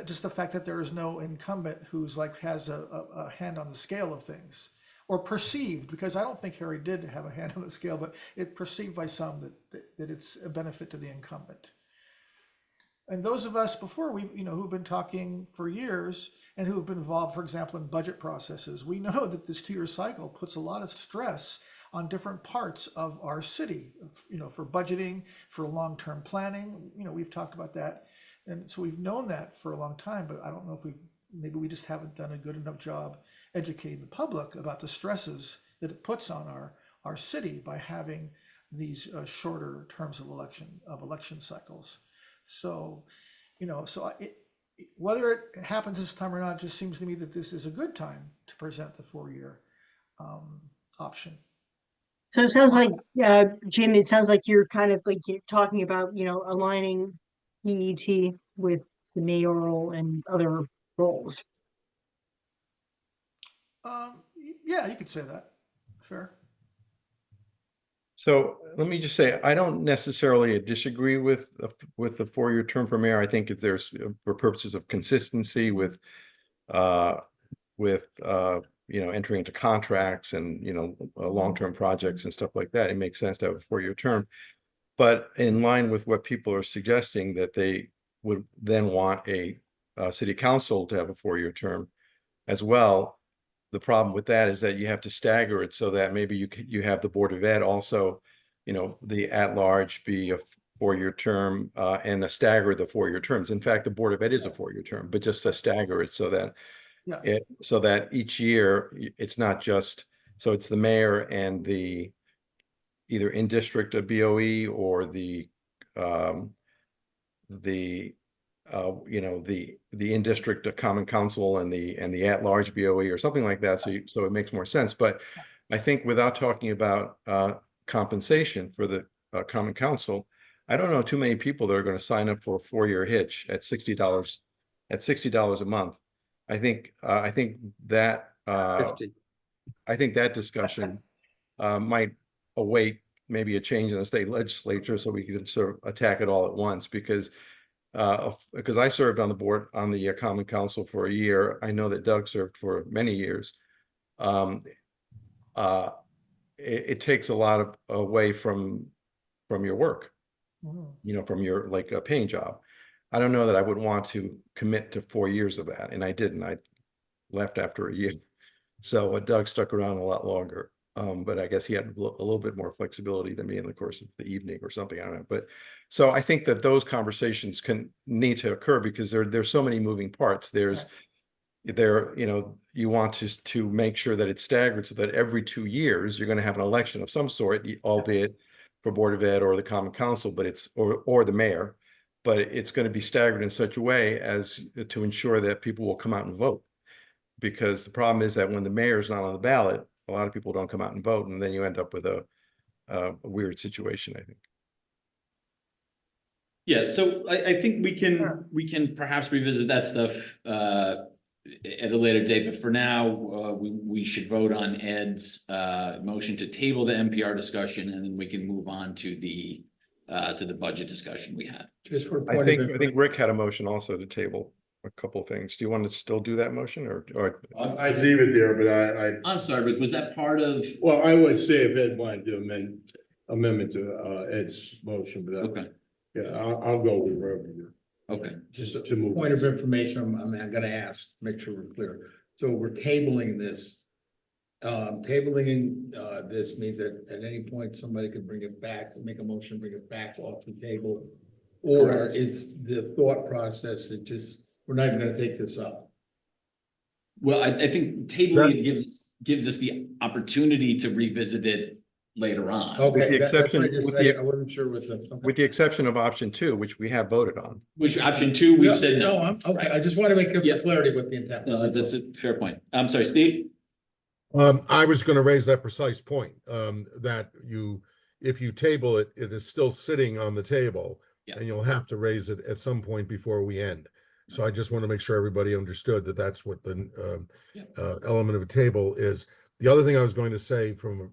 Speaker 9: just the fact that there is no incumbent who's has a hand on the scale of things, or perceived, because I don't think Harry did have a hand on the scale, but it perceived by some that it's a benefit to the incumbent. And those of us before, who've been talking for years and who've been involved, for example, in budget processes, we know that this 2-year cycle puts a lot of stress on different parts of our city, for budgeting, for long-term planning. We've talked about that. And so we've known that for a long time, but I don't know if maybe we just haven't done a good enough job educating the public about the stresses that it puts on our city by having these shorter terms of election cycles. So, whether it happens this time or not, it just seems to me that this is a good time to present the 4-year option.
Speaker 10: So it sounds like, Jim, it sounds like you're kind of like you're talking about, aligning EET with the mayoral and other roles.
Speaker 9: Yeah, you could say that. Fair.
Speaker 5: So let me just say, I don't necessarily disagree with the 4-year term for mayor. I think if there's, for purposes of consistency with entering into contracts and, long-term projects and stuff like that, it makes sense to have a 4-year term. But in line with what people are suggesting, that they would then want a city council to have a 4-year term as well. The problem with that is that you have to stagger it so that maybe you have the Board of Ed also, the at-large be a 4-year term and a stagger the 4-year terms. In fact, the Board of Ed is a 4-year term, but just to stagger it so that each year it's not just, so it's the mayor and the either in district of BOE or the in district common council and the at large BOE or something like that. So it makes more sense. But I think without talking about compensation for the common council, I don't know too many people that are going to sign up for a 4-year hitch at $60 a month. I think that discussion might await maybe a change in the state legislature so we can sort of attack it all at once, because I served on the board on the Common Council for a year. I know that Doug served for many years. It takes a lot away from your work, from your like a paying job. I don't know that I would want to commit to 4 years of that, and I didn't. I left after a year. So Doug stuck around a lot longer. But I guess he had a little bit more flexibility than me in the course of the evening or something. I don't know. But so I think that those conversations need to occur, because there's so many moving parts. You want to make sure that it's staggered so that every 2 years you're going to have an election of some sort, albeit for Board of Ed or the Common Council, but or the mayor, but it's going to be staggered in such a way as to ensure that people will come out and vote. Because the problem is that when the mayor is not on the ballot, a lot of people don't come out and vote, and then you end up with a weird situation, I think.
Speaker 1: Yeah, so I think we can perhaps revisit that stuff at a later date, but for now, we should vote on Ed's motion to table the NPR discussion, and then we can move on to the budget discussion we had.
Speaker 6: Just for a
Speaker 5: I
Speaker 6: point of
Speaker 5: think Rick had a motion also to table a couple of things. Do you want to still do that motion, or?
Speaker 7: I'd leave it there, but
Speaker 1: I'm sorry, but was that part of?
Speaker 7: well, I would say if Ed wanted to amendment to Ed's motion, but
Speaker 1: Okay,
Speaker 7: yeah, I'll go with wherever you.
Speaker 1: okay.
Speaker 7: Just to move.
Speaker 6: point of information, I'm gonna ask, make sure we're clear. So we're tabling this. This means that at any point, somebody could bring it back, make a motion, bring it back off the table. Or
Speaker 7: Correct.
Speaker 6: it's the thought process, we're not even gonna take this up.
Speaker 1: Well, I think tabling it gives us the opportunity to revisit it later on.
Speaker 6: Okay,
Speaker 5: the
Speaker 6: that's what I
Speaker 5: exception-
Speaker 6: just
Speaker 5: with
Speaker 6: said.
Speaker 5: the-
Speaker 6: I wasn't sure with the.
Speaker 5: With the exception of option 2, which we have voted on.
Speaker 1: Which option 2, we've
Speaker 6: Yeah,
Speaker 1: said no.
Speaker 6: okay, I just want to make
Speaker 1: Yeah.
Speaker 6: clarity with the intent.
Speaker 1: That's a fair point. I'm sorry, Steve?
Speaker 4: I was going to raise that precise point, that if you table it, it is still sitting on the table,
Speaker 1: Yeah.
Speaker 4: and you'll have to raise it at some point before we end. So I just want to make sure everybody understood that that's what the element of a table is. The other thing I was going to say from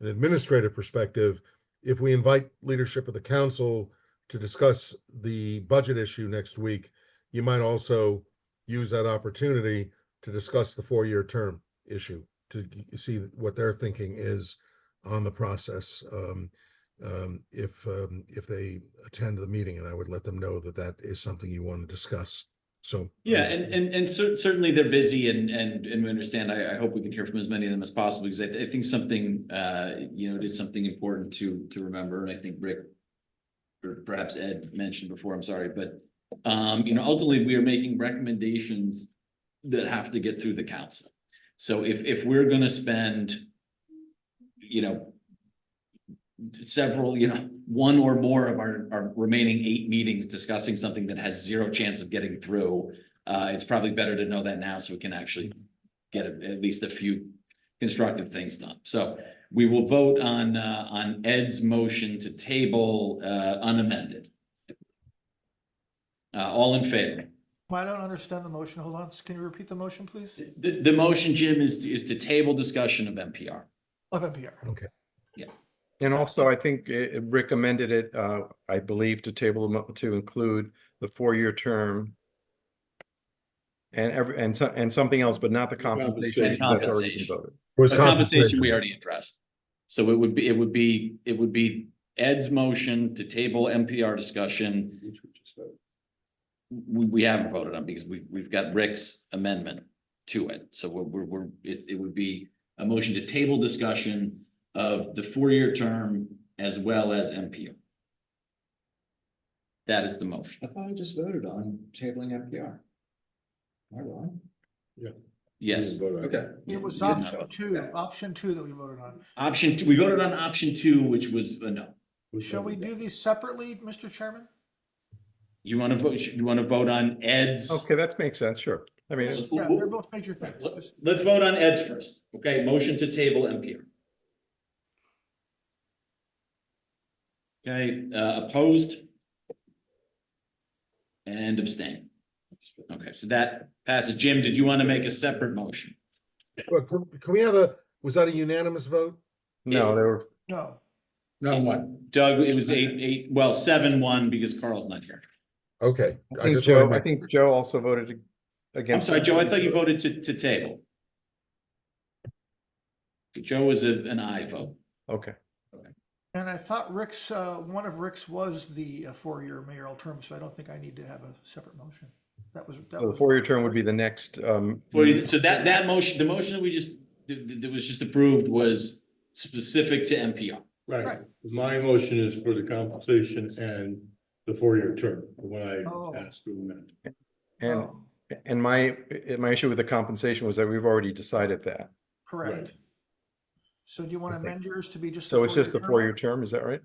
Speaker 4: an administrative perspective, if we invite leadership of the council to discuss the budget issue next week, you might also use that opportunity to discuss the 4-year term issue, to see what their thinking is on the process. If they attend the meeting, and I would let them know that that is something you want to discuss. So
Speaker 1: Yeah, and certainly they're busy and we understand. I hope we can hear from as many of them as possible, because I think something, it is something important to remember. And I think Rick, or perhaps Ed mentioned before, I'm sorry, but ultimately we are making recommendations that have to get through the council. So if we're gonna spend, several, one or more of our remaining 8 meetings discussing something that has 0 chance of getting through, it's probably better to know that now so we can actually get at least a few constructive things done. So we will vote on Ed's motion to table unamended. All in favor?
Speaker 9: I don't understand the motion. Hold on. Can you repeat the motion, please?
Speaker 1: The motion, Jim, is to table discussion of NPR.
Speaker 9: Of NPR.
Speaker 4: Okay.
Speaker 5: And also, I think Rick amended it, I believe, to to include the 4-year term and something else, but not the compensation.
Speaker 1: And
Speaker 5: because that's already been
Speaker 1: compensation.
Speaker 5: voted.
Speaker 4: Was
Speaker 1: But compensation we already addressed. So it would be Ed's motion to table MPR discussion,
Speaker 8: Which we just voted.
Speaker 1: we haven't voted on because we've got Rick's amendment to it. So it would be a motion to table discussion of the 4-year term as well as MPR. That is the motion.
Speaker 8: I thought I just voted on tabling NPR. Am I wrong?
Speaker 1: Yes.
Speaker 8: Okay.
Speaker 9: It was
Speaker 1: you did not
Speaker 9: option two that we voted on.
Speaker 1: Option two, we voted on option 2, which was a no.
Speaker 9: Shall we do these separately, Mr. Chairman?
Speaker 1: You want to vote, you want to vote on Ed's?
Speaker 5: Okay, that makes sense, sure. I mean,
Speaker 9: Yeah, they're both major things.
Speaker 1: Let's vote on Ed's first. Okay, motion to table MPR. Okay, opposed? And abstain. Okay, so that passes. Jim, did you want to make a separate motion?
Speaker 4: Well, can we have was that a unanimous vote?
Speaker 5: no, there were,
Speaker 9: No,
Speaker 6: No one.
Speaker 1: Doug, it was 7-1 because Carl's not here.
Speaker 4: Okay.
Speaker 5: I think
Speaker 4: just
Speaker 5: Joe,
Speaker 4: wanna
Speaker 5: I
Speaker 4: make-
Speaker 5: think Joe also voted
Speaker 1: I'm
Speaker 5: against.
Speaker 1: sorry,
Speaker 5: that.
Speaker 1: Joe, I thought you voted to table. Joe was an aye vote.
Speaker 5: Okay,
Speaker 9: and I thought Rick's, one of Rick's was the 4-year mayoral term, so I don't think I need to have a separate motion. That
Speaker 5: so the
Speaker 9: was.
Speaker 5: 4-year term would be the next,
Speaker 1: Well, so that motion, the motion that we just, that was just approved was specific to MPR.
Speaker 7: Right,
Speaker 9: Right.
Speaker 7: my motion is for the compensation and the 4-year term, when
Speaker 9: Oh.
Speaker 7: I asked to amend.
Speaker 5: and,
Speaker 9: Oh,
Speaker 5: and my issue with the compensation was that we've already decided that.
Speaker 9: correct.
Speaker 7: Right.
Speaker 9: So do you want to amend yours to be just?
Speaker 5: So it's just the 4-year
Speaker 9: term?
Speaker 5: term, is that right?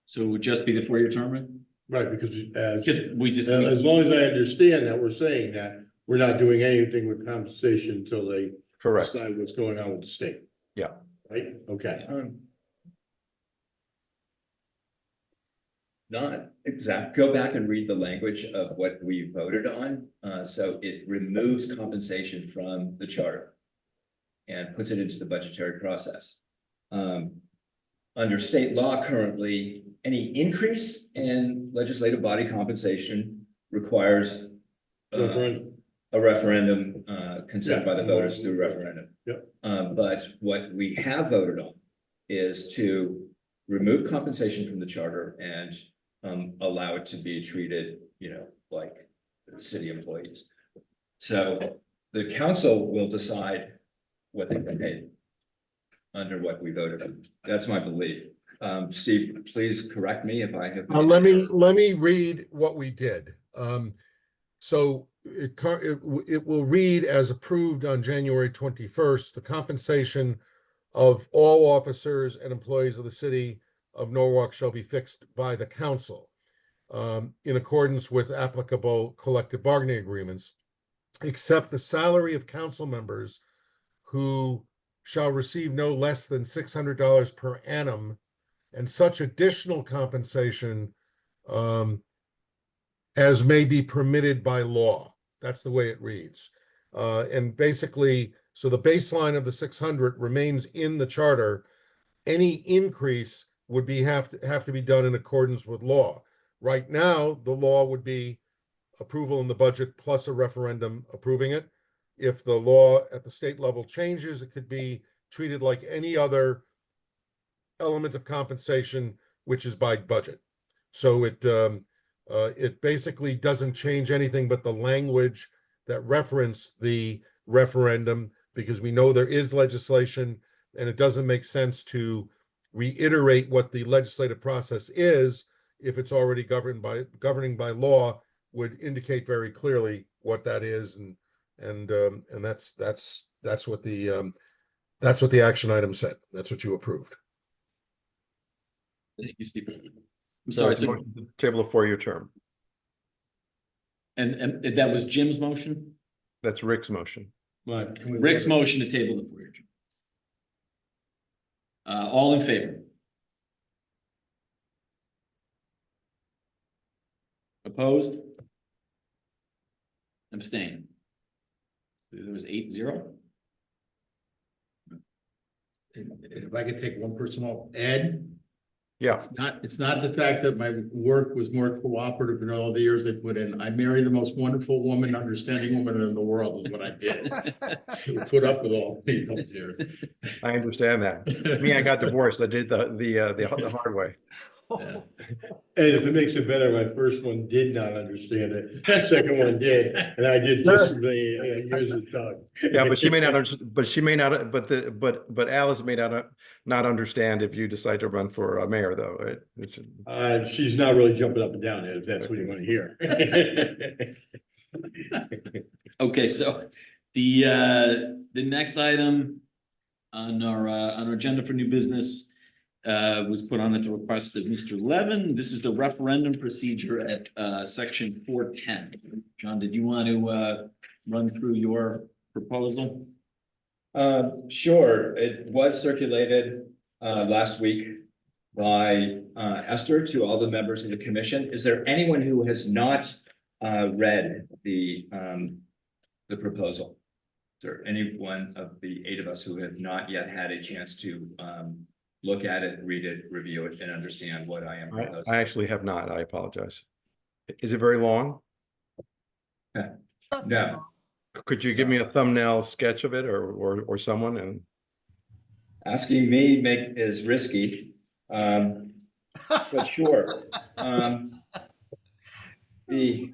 Speaker 1: So it would just be the 4-year term, right?
Speaker 7: Right, because
Speaker 1: Because we just,
Speaker 7: as long as I understand that, we're saying that we're not doing anything with compensation until they
Speaker 5: Correct,
Speaker 7: decide what's going on with the state.
Speaker 5: yeah.
Speaker 7: Right, okay.
Speaker 8: Not exact, go back and read the language of what we voted on. So it removes compensation from the charter and puts it into the budgetary process. Under state law currently, any increase in legislative body compensation requires
Speaker 7: Referendum.
Speaker 8: a referendum, consent by the
Speaker 7: Yeah.
Speaker 8: voters through referendum.
Speaker 7: Yep.
Speaker 8: But what we have voted on is to remove compensation from the charter and allow it to be treated, like city employees. So the council will decide what they get paid under what we voted on. That's my belief. Steve, please correct me if I have.
Speaker 4: let me read what we did. So it will read as approved on January 21st, the compensation of all officers and employees of the city of Norwalk shall be fixed by the council in accordance with applicable collective bargaining agreements, except the salary of council members who shall receive no less than $600 per annum, and such additional compensation as may be permitted by law. That's the way it reads. And basically, so the baseline of the 600 remains in the charter. Any increase would have to be done in accordance with law. Right now, the law would be approval in the budget plus a referendum approving it. If the law at the state level changes, it could be treated like any other element of compensation, which is by budget. So it basically doesn't change anything but the language that referenced the referendum, because we know there is legislation, and it doesn't make sense to reiterate what the legislative process is if it's already governing by law, would indicate very clearly what that is, and that's what the action item said. That's what you approved.
Speaker 1: thank you, Steve. I'm
Speaker 5: So
Speaker 1: sorry,
Speaker 5: it's a
Speaker 1: so,
Speaker 5: motion to table a 4-year term.
Speaker 1: and that was Jim's motion?
Speaker 5: That's Rick's motion.
Speaker 7: Right.
Speaker 1: Rick's motion to table the 4-year term. All in favor? Opposed? Abstain? There was 8-0?
Speaker 6: If I could take one person off, Ed,
Speaker 5: Yeah,
Speaker 6: It's not the fact that my work was more cooperative in all the years I put in. I married the most wonderful woman, understanding woman in the world is what I did. To put up with all those years.
Speaker 5: I understand that. Me, I got divorced. I did the hard way.
Speaker 6: Yeah.
Speaker 7: And if it makes it better, my first one did not understand it, second one did, and I did this many years of time.
Speaker 5: Yeah, but she may not, but Alice may not understand if you decide to run for mayor, though.
Speaker 7: She's not really jumping up and down, if that's what you want to hear.
Speaker 1: Okay, so the next item on our agenda for new business was put on at the request of Mr. Levin. This is the referendum procedure at section 410. John, did you want to run through your proposal?
Speaker 8: Sure. It was circulated last week by Esther to all the members of the commission. Is there anyone who has not read the proposal? Is there any one of the 8 of us who have not yet had a chance to look at it, read it, review it, and understand what I am proposing?
Speaker 5: I actually have not. I apologize. Is it very long?
Speaker 8: No.
Speaker 5: Could you give me a thumbnail sketch of it or someone? And
Speaker 8: Asking me is risky, but sure. The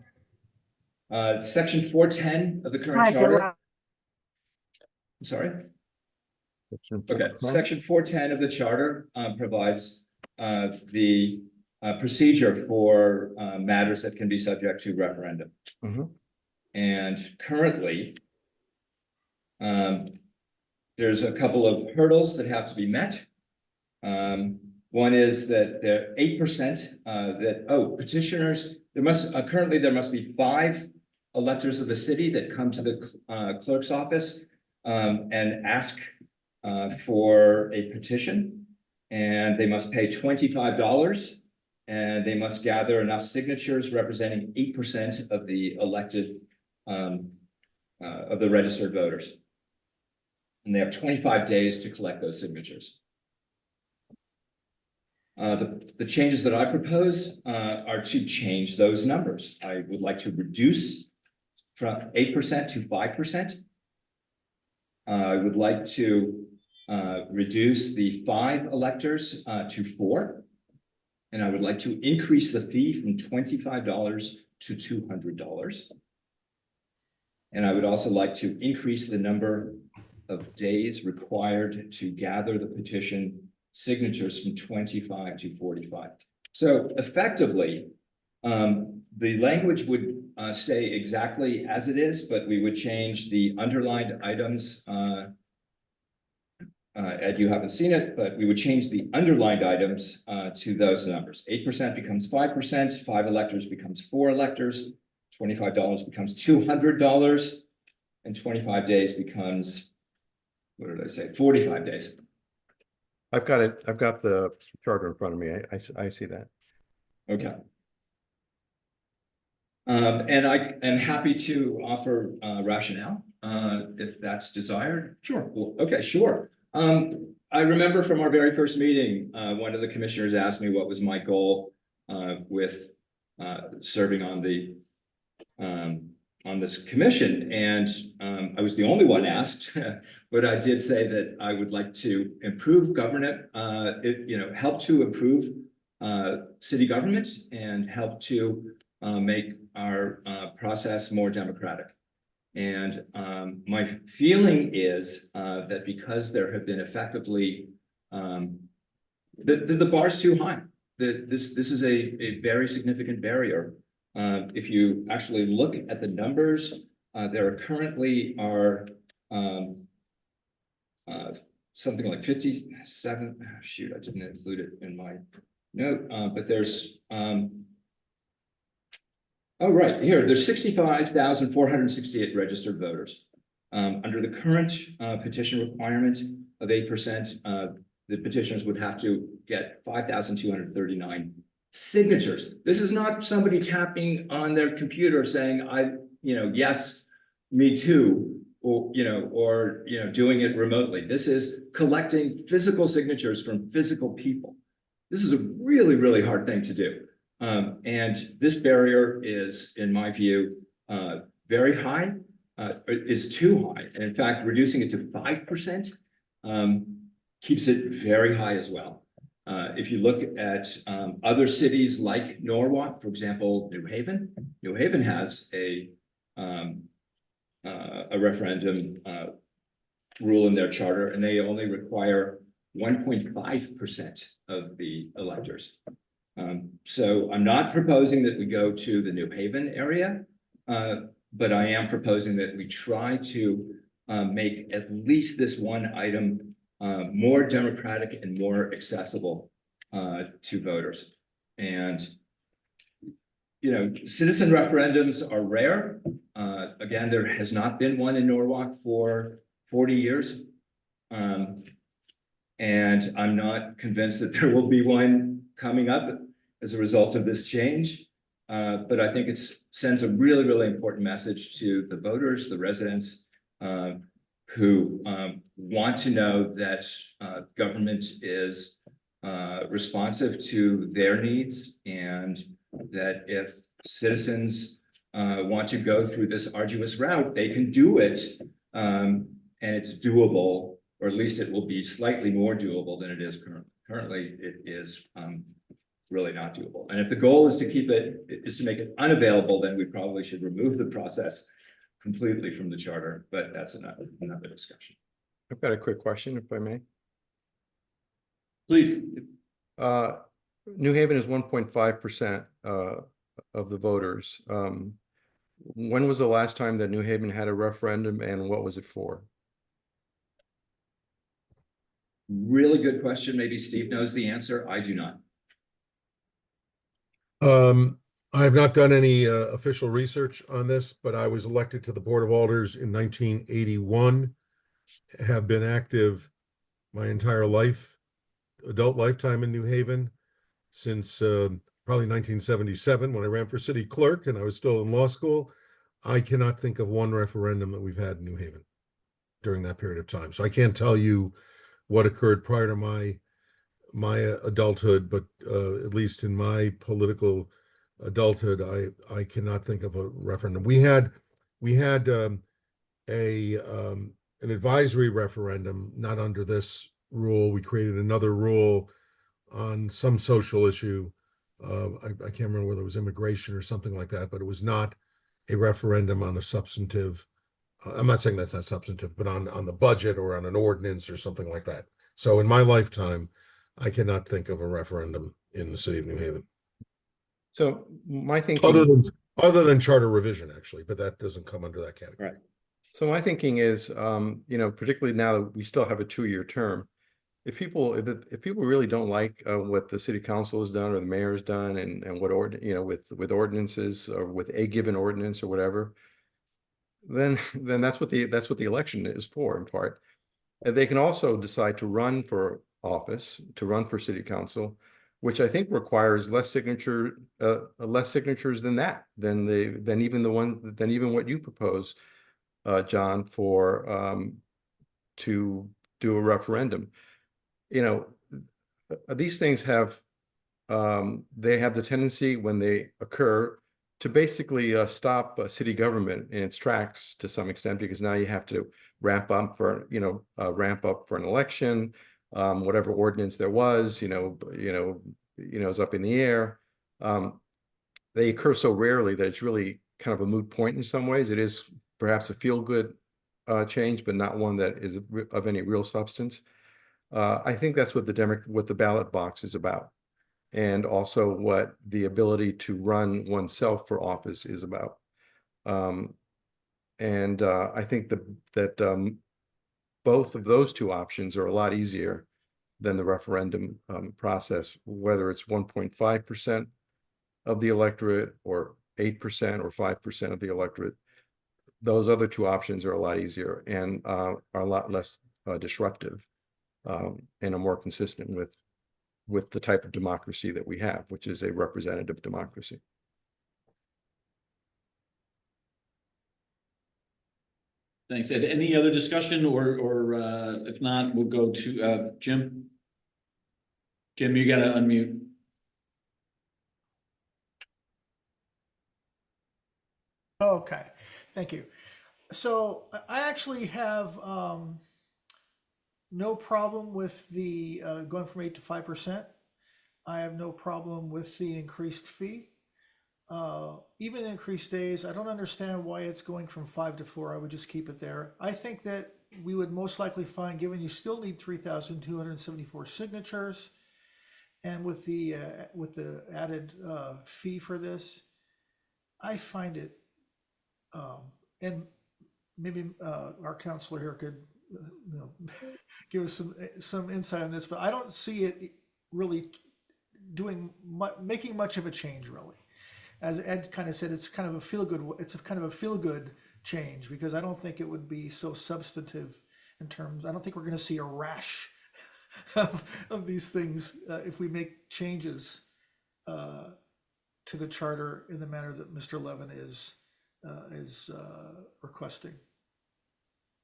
Speaker 8: section 410 of the current
Speaker 10: Hi,
Speaker 8: charter.
Speaker 10: Bill.
Speaker 8: I'm sorry. Okay, section 410 of the charter provides the procedure for matters that can be subject to referendum.
Speaker 5: Mhm.
Speaker 8: And currently, there's a couple of hurdles that have to be met. One is that the 8% petitioners, there must be 5 electors of the city that come to the clerk's office and ask for a petition, and they must pay $25, and they must gather enough signatures representing 8% of the elected of the registered voters. And they have 25 days to collect those signatures. The changes that I propose are to change those numbers. I would like to reduce from 8% to 5%. I would like to reduce the 5 electors to 4. And I would like to increase the fee from $25 to $200. And I would also like to increase the number of days required to gather the petition signatures from 25 to 45. So effectively, the language would stay exactly as it is, but we would change the underlined items. Ed, you haven't seen it, but we would change the underlined items to those numbers. 8% becomes 5%, 5 electors becomes 4 electors, $25 becomes $200, and 25 days becomes, what did I say, 45 days.
Speaker 5: I've got it. I've got the charter in front of me. I see that.
Speaker 8: Okay. And I am happy to offer rationale if that's desired. Sure. Well, okay, sure. I remember from our very first meeting, one of the commissioners asked me what was my goal with serving on the on this commission, and I was the only one asked, but I did say that I would like to improve government, help to improve city government and help to make our process more democratic. And my feeling is that because there have been effectively the bar's too high. This is a very significant barrier. If you actually look at the numbers, there currently are something like 57. Shoot, I didn't include it in my note, but there's oh, right here, there's 65,468 registered voters. Under the current petition requirement of 8%, the petitioners would have to get 5,239 signatures. This is not somebody tapping on their computer saying, yes, me too, or doing it remotely. This is collecting physical signatures from physical people. This is a really, really hard thing to do. And this barrier is, in my view, very high, is too high. And in fact, reducing it to 5% keeps it very high as well. If you look at other cities like Norwalk, for example, New Haven has a referendum rule in their charter, and they only require 1.5% of the electors. So I'm not proposing that we go to the New Haven area, but I am proposing that we try to make at least this one item more democratic and more accessible to voters. And, you know, citizen referendums are rare. Again, there has not been one in Norwalk for 40 years. And I'm not convinced that there will be one coming up as a result of this change. But I think it sends a really, really important message to the voters, the residents, who want to know that government is responsive to their needs, and that if citizens want to go through this arduous route, they can do it, and it's doable, or at least it will be slightly more doable than it is currently. Currently, it is really not doable. And if the goal is to make it unavailable, then we probably should remove the process completely from the charter, but that's another discussion.
Speaker 5: I've got a quick question, if I may.
Speaker 1: Please.
Speaker 5: New Haven is 1.5% of the voters. When was the last time that New Haven had a referendum, and what was it for?
Speaker 8: Really good question. Maybe Steve knows the answer. I do not.
Speaker 4: I have not done any official research on this, but I was elected to the Board of Alders in 1981, have been active my entire life, adult lifetime in New Haven, since probably 1977 when I ran for city clerk and I was still in law school. I cannot think of one referendum that we've had in New Haven during that period of time. So I can't tell you what occurred prior to my adulthood, but at least in my political adulthood, I cannot think of a referendum. We had an advisory referendum, not under this rule. We created another rule on some social issue. I can't remember whether it was immigration or something like that, but it was not a referendum on a substantive. I'm not saying that's not substantive, but on the budget or on an ordinance or something like that. So in my lifetime, I cannot think of a referendum in the city of New Haven.
Speaker 5: So my thinking,
Speaker 4: other than charter revision, actually, but that doesn't come under that category.
Speaker 1: Right.
Speaker 5: So my thinking is, you know, particularly now that we still have a 2-year term, if people really don't like what the city council has done or the mayor has done, and with ordinances or with a given ordinance or whatever, then that's what the election is for, in part. And they can also decide to run for office, to run for city council, which I think requires less signatures than that, than even what you propose, John, for to do a referendum. You know, these things have the tendency, when they occur, to basically stop city government in its tracks to some extent, because now you have to ramp up for an election. Whatever ordinance there was, is up in the air. They occur so rarely that it's really kind of a moot point in some ways. It is perhaps a feel-good change, but not one that is of any real substance. I think that's what the ballot box is about, and also what the ability to run oneself for office is about. I think that both of those two options are a lot easier than the referendum process, whether it's 1.5% of the electorate or 8% or 5% of the electorate. Those other two options are a lot easier and are a lot less disruptive, and are more consistent with the type of democracy that we have, which is a representative democracy.
Speaker 1: Thanks, Ed. Any other discussion, or if not, we'll go to Jim? Jim, you gotta unmute.
Speaker 9: Okay, thank you. So I actually have no problem with the going from 8 to 5%. I have no problem with the increased fee. Even increased days, I don't understand why it's going from 5 to 4. I would just keep it there. I think that we would most likely find, given you still need 3,274 signatures, and with the added fee for this, I find it, and maybe our counselor here could, give us some insight on this, but I don't see it really making much of a change, really. As Ed kind of said, it's kind of a feel-good change, because I don't think it would be so substantive in terms, I don't think we're going to see a rash of these things if we make changes to the charter in the manner that Mr. Levin is requesting.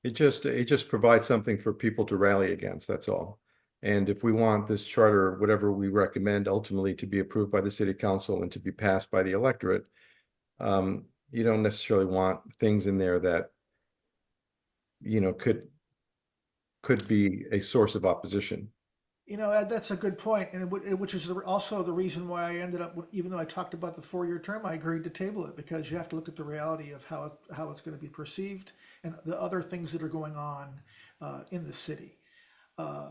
Speaker 5: It just provides something for people to rally against, that's all. And if we want this charter, whatever we recommend ultimately to be approved by the city council and to be passed by the electorate, you don't necessarily want things in there that, could be a source of opposition.
Speaker 9: Ed, that's a good point, and which is also the reason why I ended up, even though I talked about the 4-year term, I agreed to table it, because you have to look at the reality of how it's going to be perceived and the other things that are going on in the city.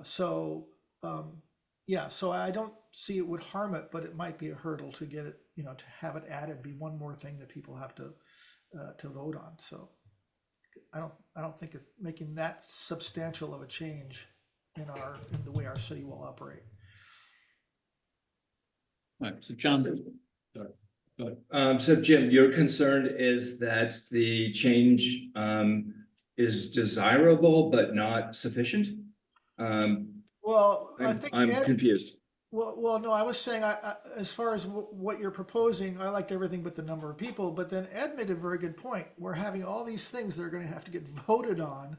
Speaker 9: So I don't see it would harm it, but it might be a hurdle to get it, to have it added, be one more thing that people have to vote on. So I don't think it's making that substantial of a change in the way our city will operate.
Speaker 1: All right, so John, sorry, go ahead.
Speaker 8: So Jim, your concern is that the change is desirable but not sufficient?
Speaker 9: Well, I think
Speaker 8: I'm
Speaker 9: Ed,
Speaker 8: confused.
Speaker 9: well, no, I was saying, as far as what you're proposing, I liked everything but the number of people. But then Ed made a very good point. We're having all these things that are going to have to get voted on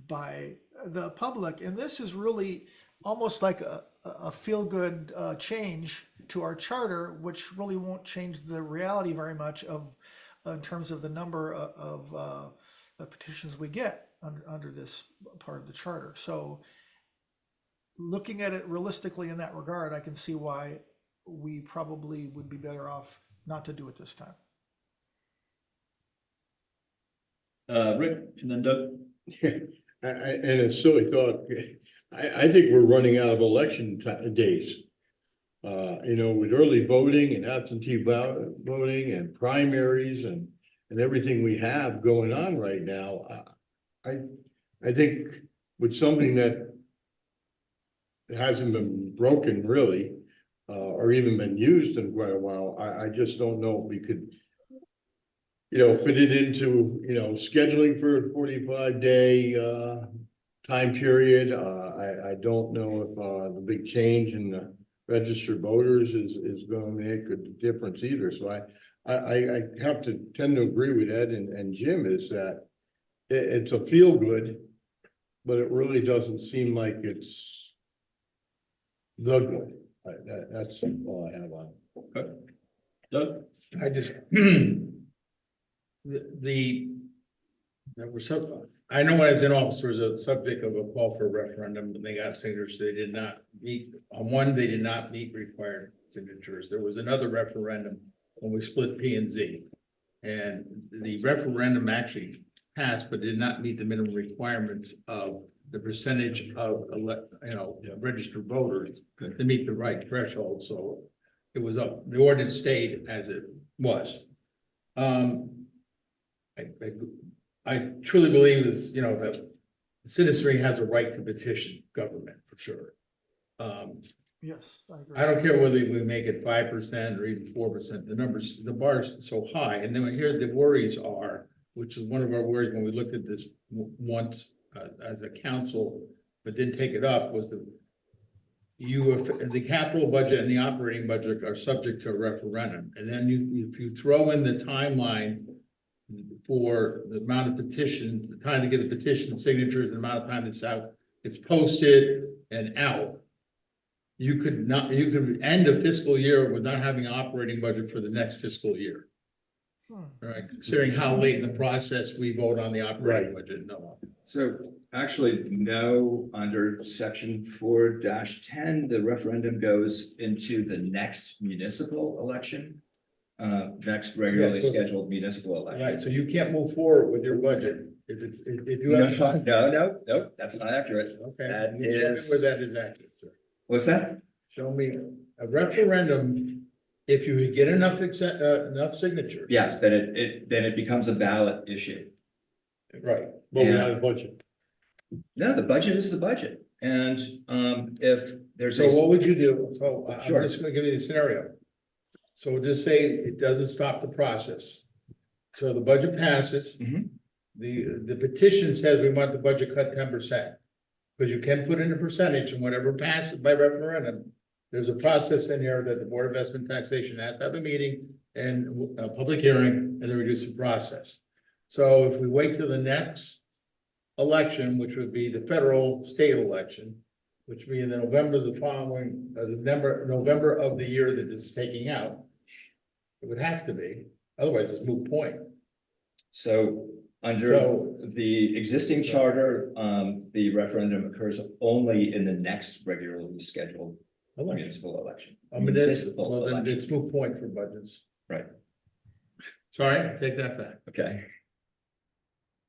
Speaker 9: by the public, and this is really almost like a feel-good change to our charter, which really won't change the reality very much of in terms of the number of petitions we get under this part of the charter. So, looking at it realistically in that regard, I can see why we probably would be better off not to do it this time.
Speaker 1: Rick, and then Doug.
Speaker 7: And a silly thought, I think we're running out of election days. With early voting and absentee voting and primaries and everything we have going on right now, I think with something that hasn't been broken really, or even been used in quite a while, I just don't know if we could, fit it into, scheduling for a 45-day time period. I don't know if the big change in the registered voters is going to make a difference either. So I have to tend to agree with Ed and Jim, is that it's a feel good, but it really doesn't seem like it's the good. That's all I have on it.
Speaker 1: Okay. Doug?
Speaker 6: I just, I know when I was in office, there was a subject of a call for a referendum, and they got signatures. They did not meet, on one, they did not meet required signatures. There was another referendum when we split P and Z. And the referendum actually passed, but did not meet the minimum requirements of the percentage of registered voters to meet the right threshold. So it was up, the ordinance stayed as it was. I truly believe is, that citizenry has a right to petition government for sure.
Speaker 9: Yes, I agree.
Speaker 6: I don't care whether we make it 5% or even 4%, the bar is so high. And then here the worries are, which is one of our worries when we looked at this once as a council, but didn't take it up, was the capital budget and the operating budget are subject to a referendum. And then if you throw in the timeline for the amount of petitions, the time to get the petition signatures, the amount of time it's out, it's posted and out. you could end a fiscal year with not having an operating budget for the next fiscal year.
Speaker 9: Hmm.
Speaker 6: All right, considering how late in the process we vote on the operating budget, no.
Speaker 8: So actually, no, under section 4-10, the referendum goes into the next municipal election. Next regularly
Speaker 6: so-
Speaker 8: scheduled municipal
Speaker 6: Right,
Speaker 8: election.
Speaker 6: so you can't move forward with your budget if you have.
Speaker 8: No, that's not accurate.
Speaker 6: Okay.
Speaker 8: That
Speaker 6: Show me
Speaker 8: is-
Speaker 6: Where that is accurate, sir.
Speaker 8: What's that?
Speaker 6: Show me a referendum, if you could get enough signatures.
Speaker 8: Yes, then it becomes a ballot issue.
Speaker 6: Right.
Speaker 7: But we
Speaker 8: Yeah.
Speaker 7: had a budget.
Speaker 8: No, the budget is the budget. And if there's
Speaker 6: So
Speaker 8: a,
Speaker 6: what would you do? So I'm
Speaker 8: Sure.
Speaker 6: just gonna give you the scenario. So we'll just say it doesn't stop the process. So the budget passes.
Speaker 8: Mhm.
Speaker 6: The petition says we want the budget cut 10%. But you can put in a percentage and whatever passes by referendum. There's a process in here that the Board of Investment Taxation has to have a meeting and a public hearing and then reduce the process. So if we wait to the next election, which would be the federal state election, which would be in the November, the following, November of the year that it's taking out. It would have to be, otherwise it's moot point.
Speaker 8: so under
Speaker 6: So-
Speaker 8: the existing charter, the referendum occurs only in the next regularly scheduled
Speaker 6: Election.
Speaker 8: municipal election.
Speaker 6: I mean,
Speaker 8: Municipal
Speaker 6: well, then
Speaker 8: election.
Speaker 6: it's moot point for budgets.
Speaker 8: Right.
Speaker 6: Sorry, take that back.
Speaker 8: Okay,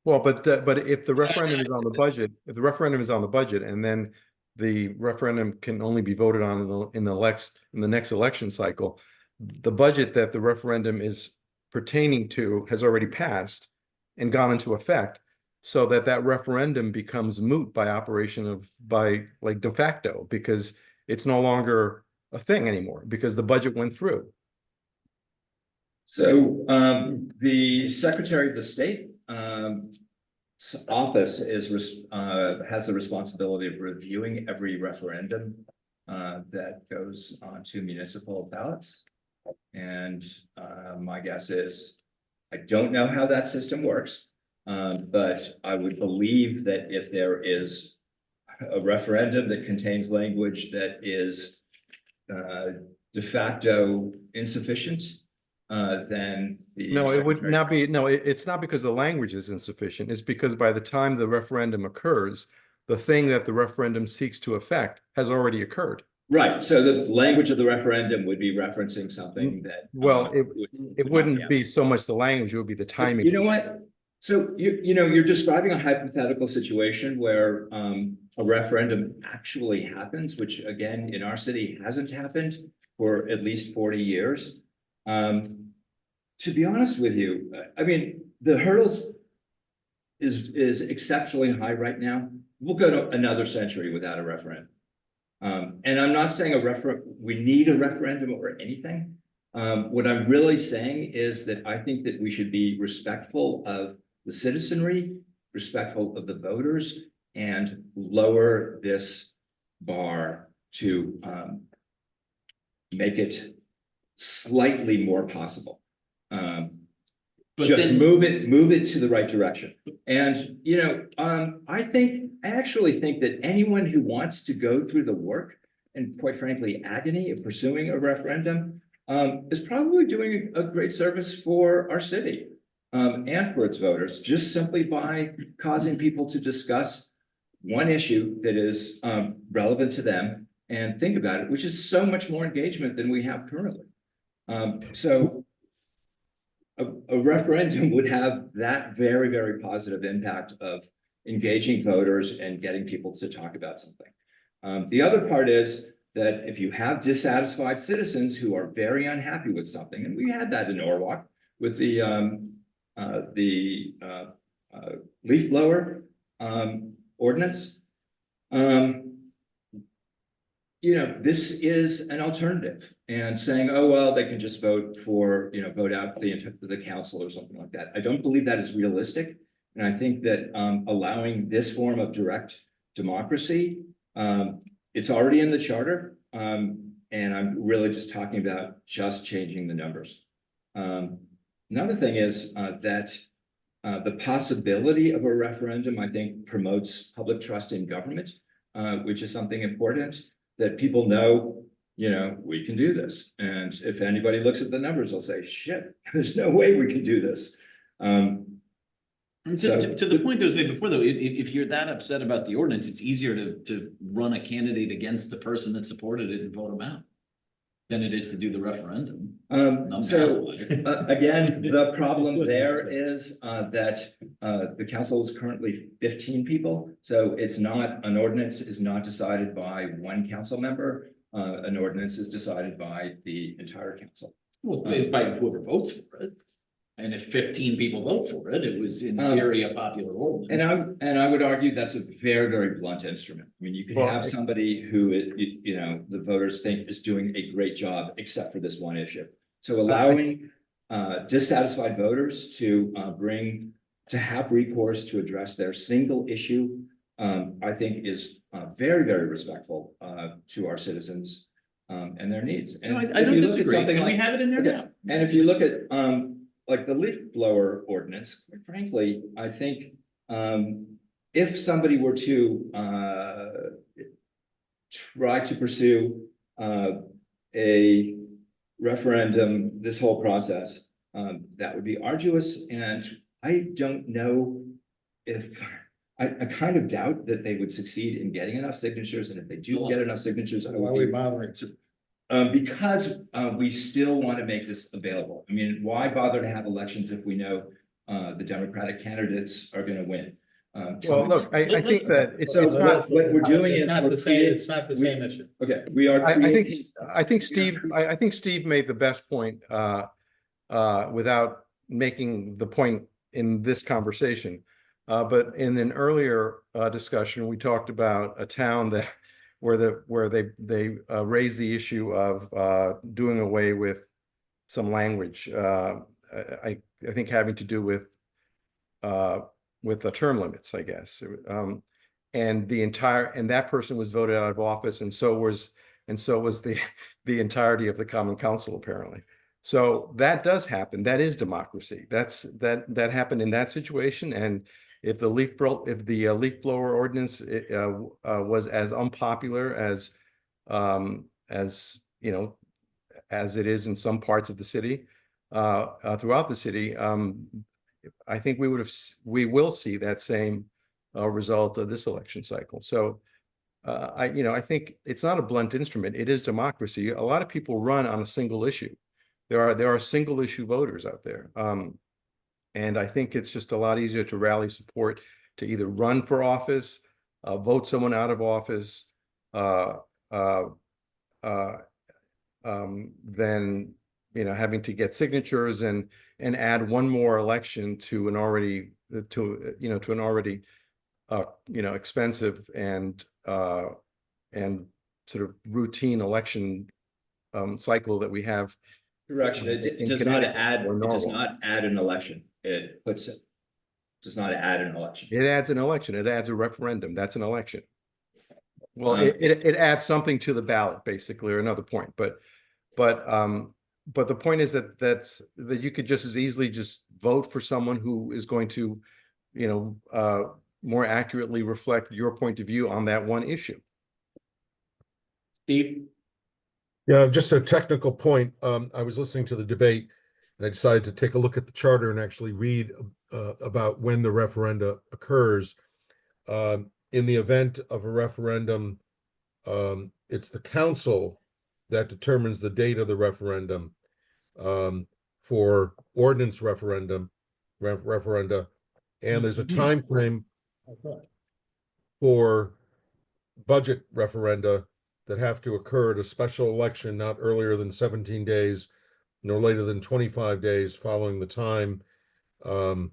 Speaker 5: Well, but if the referendum is on the budget, if the referendum is on the budget and then the referendum can only be voted on in the next election cycle, the budget that the referendum is pertaining to has already passed and gone into effect, so that referendum becomes moot by like de facto, because it's no longer a thing anymore because the budget went through.
Speaker 8: so the Secretary of the State office has the responsibility of reviewing every referendum that goes onto municipal ballots. And my guess is, I don't know how that system works, but I would believe that if there is a referendum that contains language that is de facto insufficient, then the
Speaker 5: No, it would
Speaker 8: Secretary-
Speaker 5: not be, no, it's not because the language is insufficient. It's because by the time the referendum occurs, the thing that the referendum seeks to affect has already occurred.
Speaker 8: Right, so the language of the referendum would be referencing something that.
Speaker 5: Well, it
Speaker 8: would
Speaker 5: wouldn't
Speaker 8: not
Speaker 5: be so much the language, it would be the timing.
Speaker 8: You know what? So you're describing a hypothetical situation where a referendum actually happens, which again, in our city hasn't happened for at least 40 years. To be honest with you, I mean, the hurdles is exceptionally high right now. We'll go to another century without a referendum. And I'm not saying we need a referendum or anything. What I'm really saying is that I think that we should be respectful of the citizenry, respectful of the voters, and lower this bar to make it slightly more possible.
Speaker 1: But
Speaker 8: Just
Speaker 1: then-
Speaker 8: move it to the right direction. And, I actually think that anyone who wants to go through the work and quite frankly, agony of pursuing a referendum, is probably doing a great service for our city, and for its voters, just simply by causing people to discuss one issue that is, relevant to them and think about it, which is so much more engagement than we have currently. So a referendum would have that very, very positive impact of engaging voters and getting people to talk about something. The other part is that if you have dissatisfied citizens who are very unhappy with something, and we had that in Norwalk with the leaf blower ordinance. This is an alternative, and saying, oh, well, they can just vote out the council or something like that. I don't believe that is realistic. And I think that allowing this form of direct democracy, it's already in the charter. And I'm really just talking about just changing the numbers. Another thing is that the possibility of a referendum, I think, promotes public trust in government, which is something important. that people know, you know, we can do this. And if anybody looks at the numbers, they'll say, shit, there's no way we can do this.
Speaker 1: To the point that was made before, though, if you're that upset about the ordinance, it's easier to run a candidate against the person that supported it and vote them out than it is to do the referendum.
Speaker 8: Again, the problem there is that the council is currently 15 people. So it's not, an ordinance is not decided by one council member. An ordinance is decided by the entire council.
Speaker 1: Well, by whoever votes for it. And if 15 people vote for it, it was in theory a popular ordinance.
Speaker 8: And I would argue that's a very, very blunt instrument. I mean, you can have somebody who, you know, the voters think is doing a great job, except for this one issue. So allowing dissatisfied voters to have recourse to address their single issue, I think is very, very respectful to our citizens and their needs. And
Speaker 1: I don't disagree. And we have it in there now.
Speaker 8: And if you look at like the leaf blower ordinance, quite frankly, I think if somebody were to try to pursue a referendum, this whole process, that would be arduous. And I don't know if, I kind of doubt that they would succeed in getting enough signatures. And if they do get enough signatures, I
Speaker 6: Why are
Speaker 8: would
Speaker 6: we
Speaker 8: be
Speaker 6: bothering?
Speaker 8: because we still want to make this available. I mean, why bother to have elections if we know the Democratic candidates are going to win?
Speaker 5: Well, look, I think that it's
Speaker 8: not, what we're doing
Speaker 6: It's
Speaker 8: is
Speaker 6: not
Speaker 8: we're
Speaker 6: the same,
Speaker 8: creating-
Speaker 6: it's not the same issue.
Speaker 8: Okay, we are.
Speaker 5: I think Steve made the best point without making the point in this conversation. But in an earlier discussion, we talked about a town that where they raised the issue of doing away with some language. I think having to do with the term limits, I guess. And that person was voted out of office, and so was the entirety of the Common Council, apparently. So that does happen. That is democracy. That happened in that situation. And if the leaf blower ordinance was as unpopular as you know, as it is in some parts of the city, throughout the city, I think we will see that same result of this election cycle. So I think it's not a blunt instrument. It is democracy. A lot of people run on a single issue. There are single issue voters out there. And I think it's just a lot easier to rally support to either run for office, vote someone out of office, than having to get signatures and add one more election to an already expensive and sort of routine election cycle that we have.
Speaker 8: Correction, it does not add an election. It does not add an election.
Speaker 5: It adds an election. It adds a referendum. That's an election. Well, it adds something to the ballot, basically, or another point. But the point is that you could just as easily just vote for someone who is going to, more accurately reflect your point of view on that one issue.
Speaker 1: Steve?
Speaker 4: Yeah, just a technical point. I was listening to the debate and I decided to take a look at the charter and actually read about when the referenda occurs. In the event of a referendum, it's the council that determines the date of the referendum. For ordinance referenda, and there's a time frame for budget referenda that have to occur at a special election not earlier than 17 days, nor later than 25 days following the time that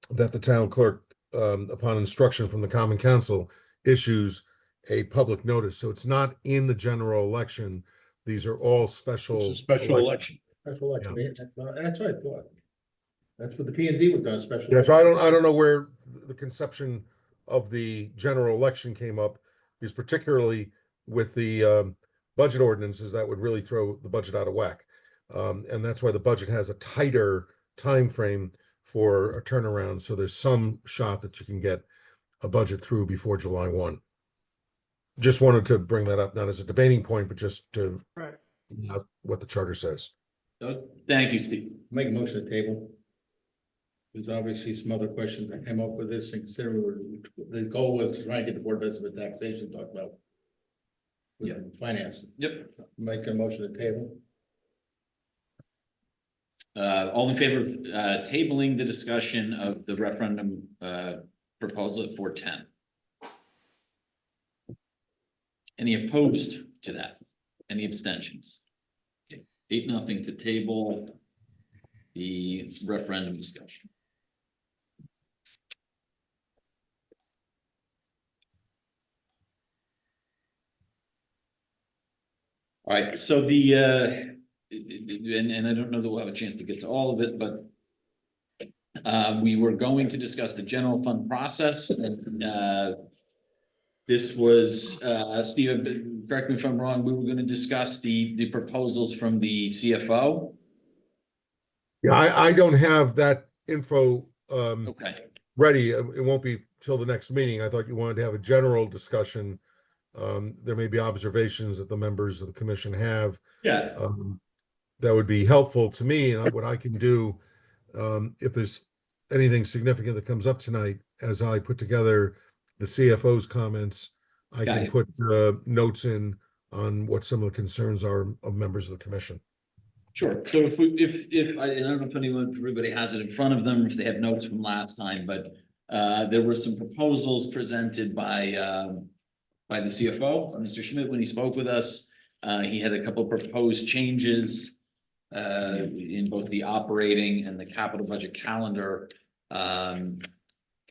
Speaker 4: the town clerk, upon instruction from the Common Council, issues a public notice. So it's not in the general election. These are all special.
Speaker 7: It's a special
Speaker 4: elections.
Speaker 6: Special election, that's what I thought. That's what the P and Z was done, special.
Speaker 4: Yeah, so I don't know where the conception of the general election came up, because particularly with the budget ordinances, that would really throw the budget out of whack. And that's why the budget has a tighter time frame for a turnaround. So there's some shot that you can get a budget through before July 1. just wanted to bring that up, not as a debating point, but just to,
Speaker 9: Right.
Speaker 4: what the charter says.
Speaker 1: Thank you, Steve.
Speaker 6: Make a motion to table. There's obviously some other questions that came up with this and consider the goal was to try and get the board of Adjustment taxation talked about.
Speaker 1: Yeah.
Speaker 6: Finance.
Speaker 1: Yep.
Speaker 6: Make a motion to table.
Speaker 1: All in favor of tabling the discussion of the referendum proposal at 410? Any opposed to that? Any abstentions? Okay, 8-0 to table the referendum discussion. All right, so and I don't know that we'll have a chance to get to all of it, but we were going to discuss the general fund process and this was, Steve, correct me if I'm wrong, we were going to discuss the proposals from the CFO.
Speaker 4: Yeah, I don't have that info
Speaker 1: Okay,
Speaker 4: ready. It won't be till the next meeting. I thought you wanted to have a general discussion. There may be observations that the members of the commission have.
Speaker 1: yeah,
Speaker 4: That would be helpful to me, and what I can do, if there's anything significant that comes up tonight, as I put together the CFO's comments, I
Speaker 1: Got
Speaker 4: can
Speaker 1: it.
Speaker 4: put notes in on what some of the concerns are of members of the commission.
Speaker 1: sure. So if I don't know if everybody has it in front of them, if they have notes from last time, but there were some proposals presented by the CFO, Mr. Schmidt, when he spoke with us. He had a couple of proposed changes in both the operating and the capital budget calendar.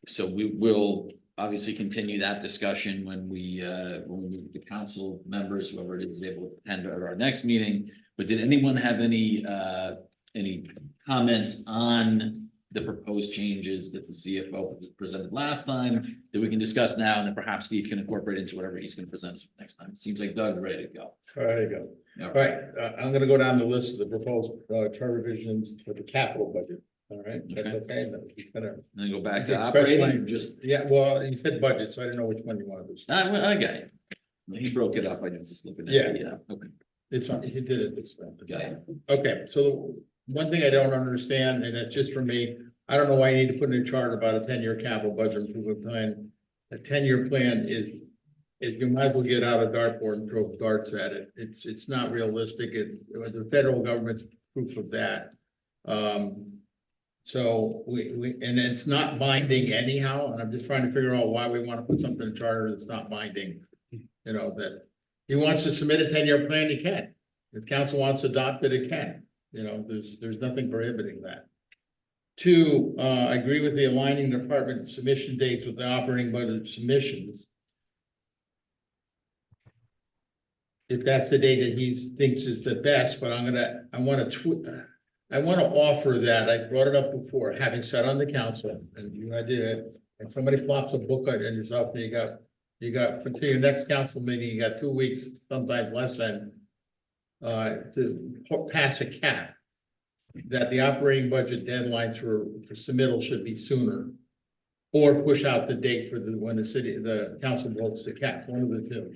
Speaker 1: So we will obviously continue that discussion when the council members, whoever it is able to attend at our next meeting. But did anyone have any comments on the proposed changes that the CFO presented last time that we can discuss now, and then perhaps Steve can incorporate into whatever he's going to present next time? It seems like Doug's ready to go.
Speaker 6: All right, go.
Speaker 1: All
Speaker 6: All right, I'm gonna go down the list of the proposed charter revisions for the capital budget. All right, that's
Speaker 1: Okay.
Speaker 6: okay. Then we can
Speaker 1: And then go back to
Speaker 6: Express
Speaker 1: operating,
Speaker 6: line.
Speaker 1: or just,
Speaker 6: Yeah, well, you said budget, so I didn't know which one you wanted to.
Speaker 1: I got it. He broke it up. I was just looking at
Speaker 6: Yeah.
Speaker 1: it. Yeah, okay.
Speaker 6: It's on, he did it this way.
Speaker 1: Got it.
Speaker 6: Okay, so one thing I don't understand, and it's just for me, I don't know why you need to put in a chart about a 10-year capital budget improvement plan. A 10-year plan is you might as well get out a dartboard and throw darts at it. It's not realistic. The federal government's proof of that. So and it's not binding anyhow, and I'm just trying to figure out why we want to put something in charter that's not binding. You know, that he wants to submit a 10-year plan, he can. If council wants to adopt it, it can. You know, there's nothing prohibiting that. 2, I agree with the aligning department submission dates with the operating budget submissions. If that's the date that he thinks is the best, but I want to offer that. I brought it up before, having sat on the council, and you did it, and somebody plops a book on yourself, and you got until your next council meeting, you got 2 weeks, sometimes less than, to pass a cap. That the operating budget deadlines for submittal should be sooner. Or push out the date for when the council votes the cap, one of the two.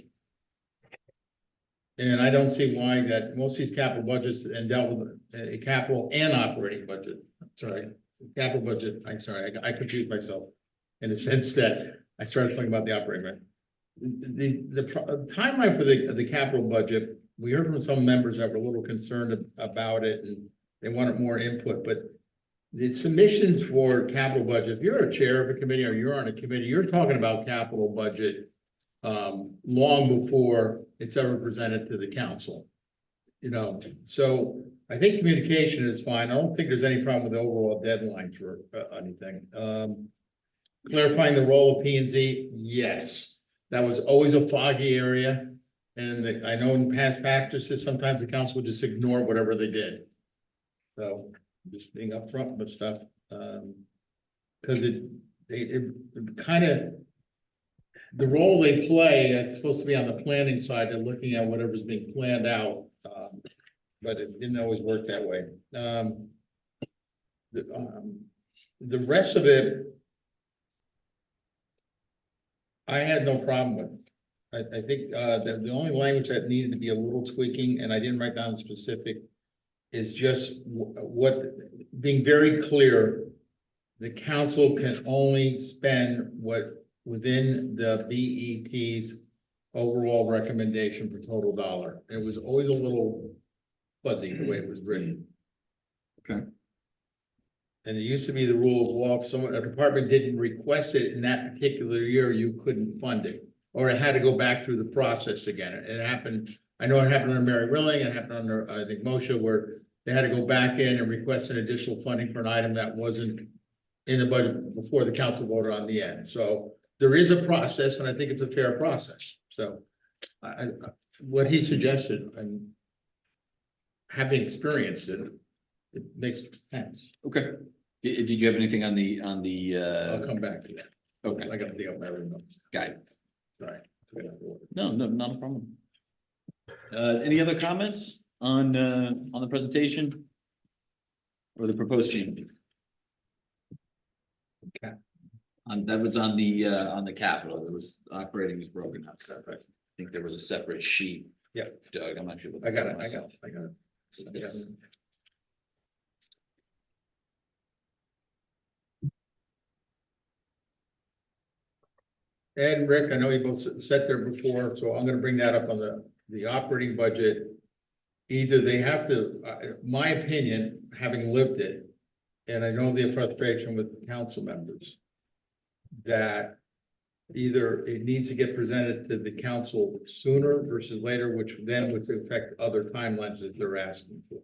Speaker 6: And I don't see why that most of these capital budgets and dealt with a capital and operating budget. Capital budget, I confused myself. In the sense that I started talking about the operating budget. The timeline for the capital budget, we heard from some members that were a little concerned about it and they wanted more input, but the submissions for capital budget, if you're a chair of a committee or you're on a committee, you're talking about capital budget long before it's ever presented to the council. You know, so I think communication is fine. I don't think there's any problem with the overall deadline for anything. Clarifying the role of P&Z, yes. That was always a foggy area. And I know in past practices, sometimes the council would just ignore whatever they did. So just being upfront with stuff, because it kind of, the role they play, it's supposed to be on the planning side and looking at whatever's being planned out. But it didn't always work that way. The rest of it, I had no problem with. I think, the only language that needed to be a little tweaking, and I didn't write down specific, is just what, being very clear, the council can only spend what within the BET's overall recommendation for total dollar. It was always a little fuzzy the way it was written.
Speaker 1: Okay.
Speaker 6: And it used to be the rule of law, if a department didn't request it in that particular year, you couldn't fund it. Or it had to go back through the process again. It happened, I know it happened under Mary Rilling, it happened under, I think, Moshe, where they had to go back in and request an additional funding for an item that wasn't in the budget before the council voted on the end. So there is a process, and I think it's a fair process. So what he suggested, and having experienced it, it makes sense.
Speaker 1: Okay. Did you have anything on the,
Speaker 6: I'll come back to that.
Speaker 1: okay,
Speaker 6: I gotta dig up my other notes.
Speaker 1: got it.
Speaker 6: Sorry.
Speaker 1: No, not a problem. Any other comments on the presentation? Or the proposed changes?
Speaker 6: Okay.
Speaker 1: That was on the capital, there was, operating was broken out separate. I think there was a separate sheet.
Speaker 6: Yeah.
Speaker 1: Doug, I'm not sure.
Speaker 6: I got it.
Speaker 1: So this-
Speaker 6: Ed and Rick, I know you both sat there before, so I'm gonna bring that up on the operating budget. Either they have to, my opinion, having lived it, and I know the frustration with the council members, that either it needs to get presented to the council sooner versus later, which then would affect other timelines that they're asking for.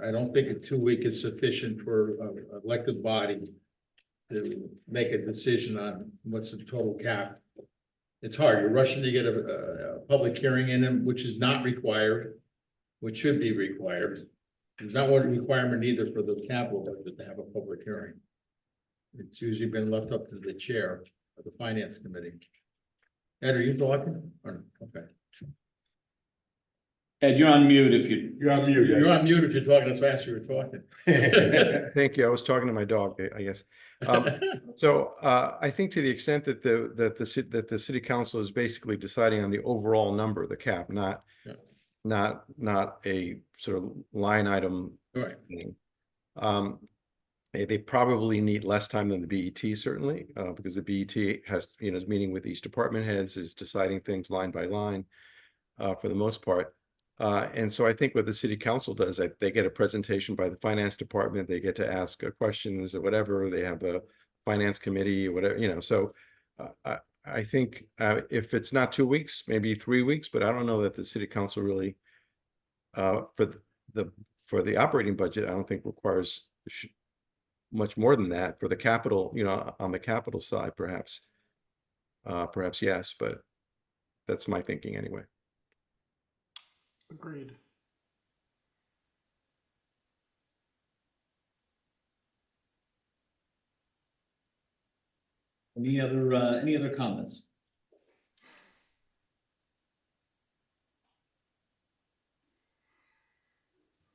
Speaker 6: I don't think a 2-week is sufficient for an elected body to make a decision on what's the total cap. It's hard. You're rushing to get a public hearing in them, which is not required, which should be required. There's not one requirement either for the capital budget to have a public hearing. It's usually been left up to the chair of the finance committee. Ed, are you talking? Okay.
Speaker 1: Ed, you're on mute if you.
Speaker 7: You're on mute.
Speaker 6: You're on mute if you're talking as fast as you were talking.
Speaker 5: Thank you. I was talking to my dog, I guess. So I think to the extent that the city council is basically deciding on the overall number, the cap, not
Speaker 6: Yeah.
Speaker 5: not a sort of line item
Speaker 6: All right.
Speaker 5: thing. They probably need less time than the BET certainly, because the BET has, is meeting with each department heads, is deciding things line by line, for the most part. And so I think what the city council does, they get a presentation by the finance department, they get to ask questions or whatever, they have a finance committee or whatever, so I think if it's not 2 weeks, maybe 3 weeks, but I don't know that the city council really, for the operating budget, I don't think requires much more than that. For the capital, on the capital side, perhaps yes, but that's my thinking anyway.
Speaker 9: Agreed.
Speaker 1: Any other comments?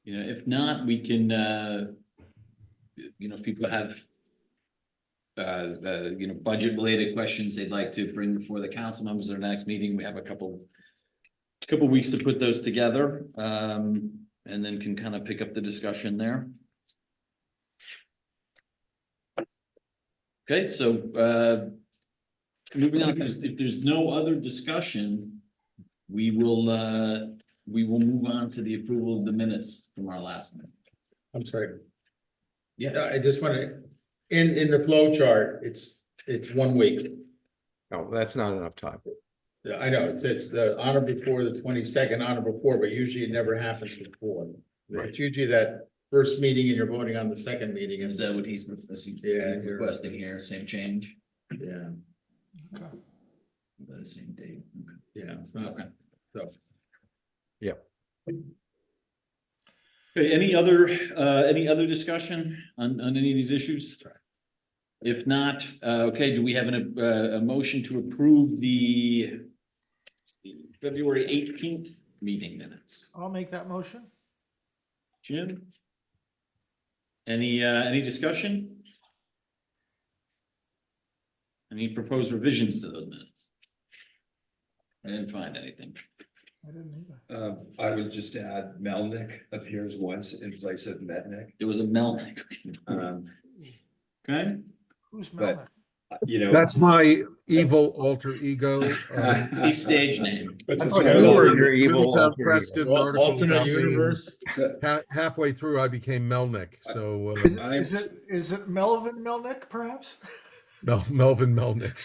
Speaker 1: If not, we can, if people have budget related questions they'd like to bring before the council members at our next meeting, we have a couple weeks to put those together, and then can kind of pick up the discussion there. Okay, so moving on, if there's no other discussion, we will move on to the approval of the minutes from our last meeting.
Speaker 6: I'm sorry.
Speaker 1: Yeah,
Speaker 6: I just want to, in the flow chart, it's 1 week.
Speaker 5: No, that's not enough time.
Speaker 6: Yeah, I know, it's the honor before the 22nd honor before, but usually it never happens before.
Speaker 5: Right.
Speaker 6: It's usually that first meeting and you're voting on the second meeting.
Speaker 1: is that what he's
Speaker 6: Yeah,
Speaker 1: requesting here? Same change,
Speaker 6: Yeah,
Speaker 9: Okay.
Speaker 1: but the same date.
Speaker 6: yeah, it's not,
Speaker 1: Okay.
Speaker 6: so.
Speaker 1: Okay, any other discussion on any of these issues? If not, okay, do we have a motion to approve the February 18th meeting minutes?
Speaker 9: I'll make that motion.
Speaker 1: Jim? Any discussion? Any proposed revisions to those minutes? I didn't find anything.
Speaker 9: I didn't either.
Speaker 8: I would just add Melnick appears once in place of Mednick.
Speaker 1: There was a Melnick. Okay,
Speaker 9: Who's
Speaker 8: But-
Speaker 9: Melnick?
Speaker 8: You know.
Speaker 4: That's my evil alter ego.
Speaker 1: Steve's stage name.
Speaker 7: That's
Speaker 5: I
Speaker 7: a
Speaker 5: thought
Speaker 7: sort
Speaker 5: you
Speaker 7: of-
Speaker 5: were your evil
Speaker 4: Middletown
Speaker 5: alter ego.
Speaker 4: Press did an article
Speaker 7: Alternate
Speaker 4: about me, and
Speaker 7: universe.
Speaker 8: So,
Speaker 4: halfway through, I became Melnick. So
Speaker 9: Is it Melvin Melnick, perhaps?
Speaker 4: Melvin Melnick.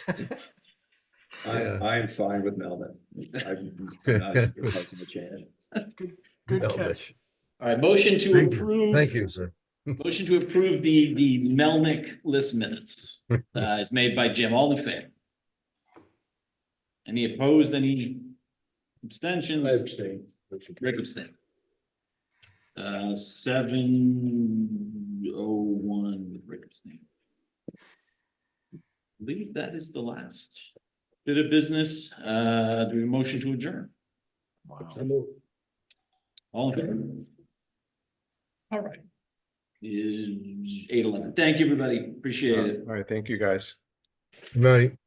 Speaker 4: Yeah.
Speaker 8: I'm fine with Melnick. I'm not proposing a change.
Speaker 9: Good
Speaker 4: Melnick.
Speaker 9: catch.
Speaker 1: All right, motion to
Speaker 4: Thank you.
Speaker 1: approve.
Speaker 4: Thank you, sir.
Speaker 1: Motion to approve the Melnick list minutes, is made by Jim. All in favor? Any opposed, any
Speaker 7: I
Speaker 1: abstentions?
Speaker 7: abstain.
Speaker 1: Rick abstain. 7:01 with Rick abstain. I believe that is the last bit of business. Do we have a motion to adjourn?
Speaker 9: Wow.
Speaker 1: All in favor? All right. Is 8:11. Thank you, everybody. Appreciate it.
Speaker 5: All right, thank you, guys.
Speaker 4: Night.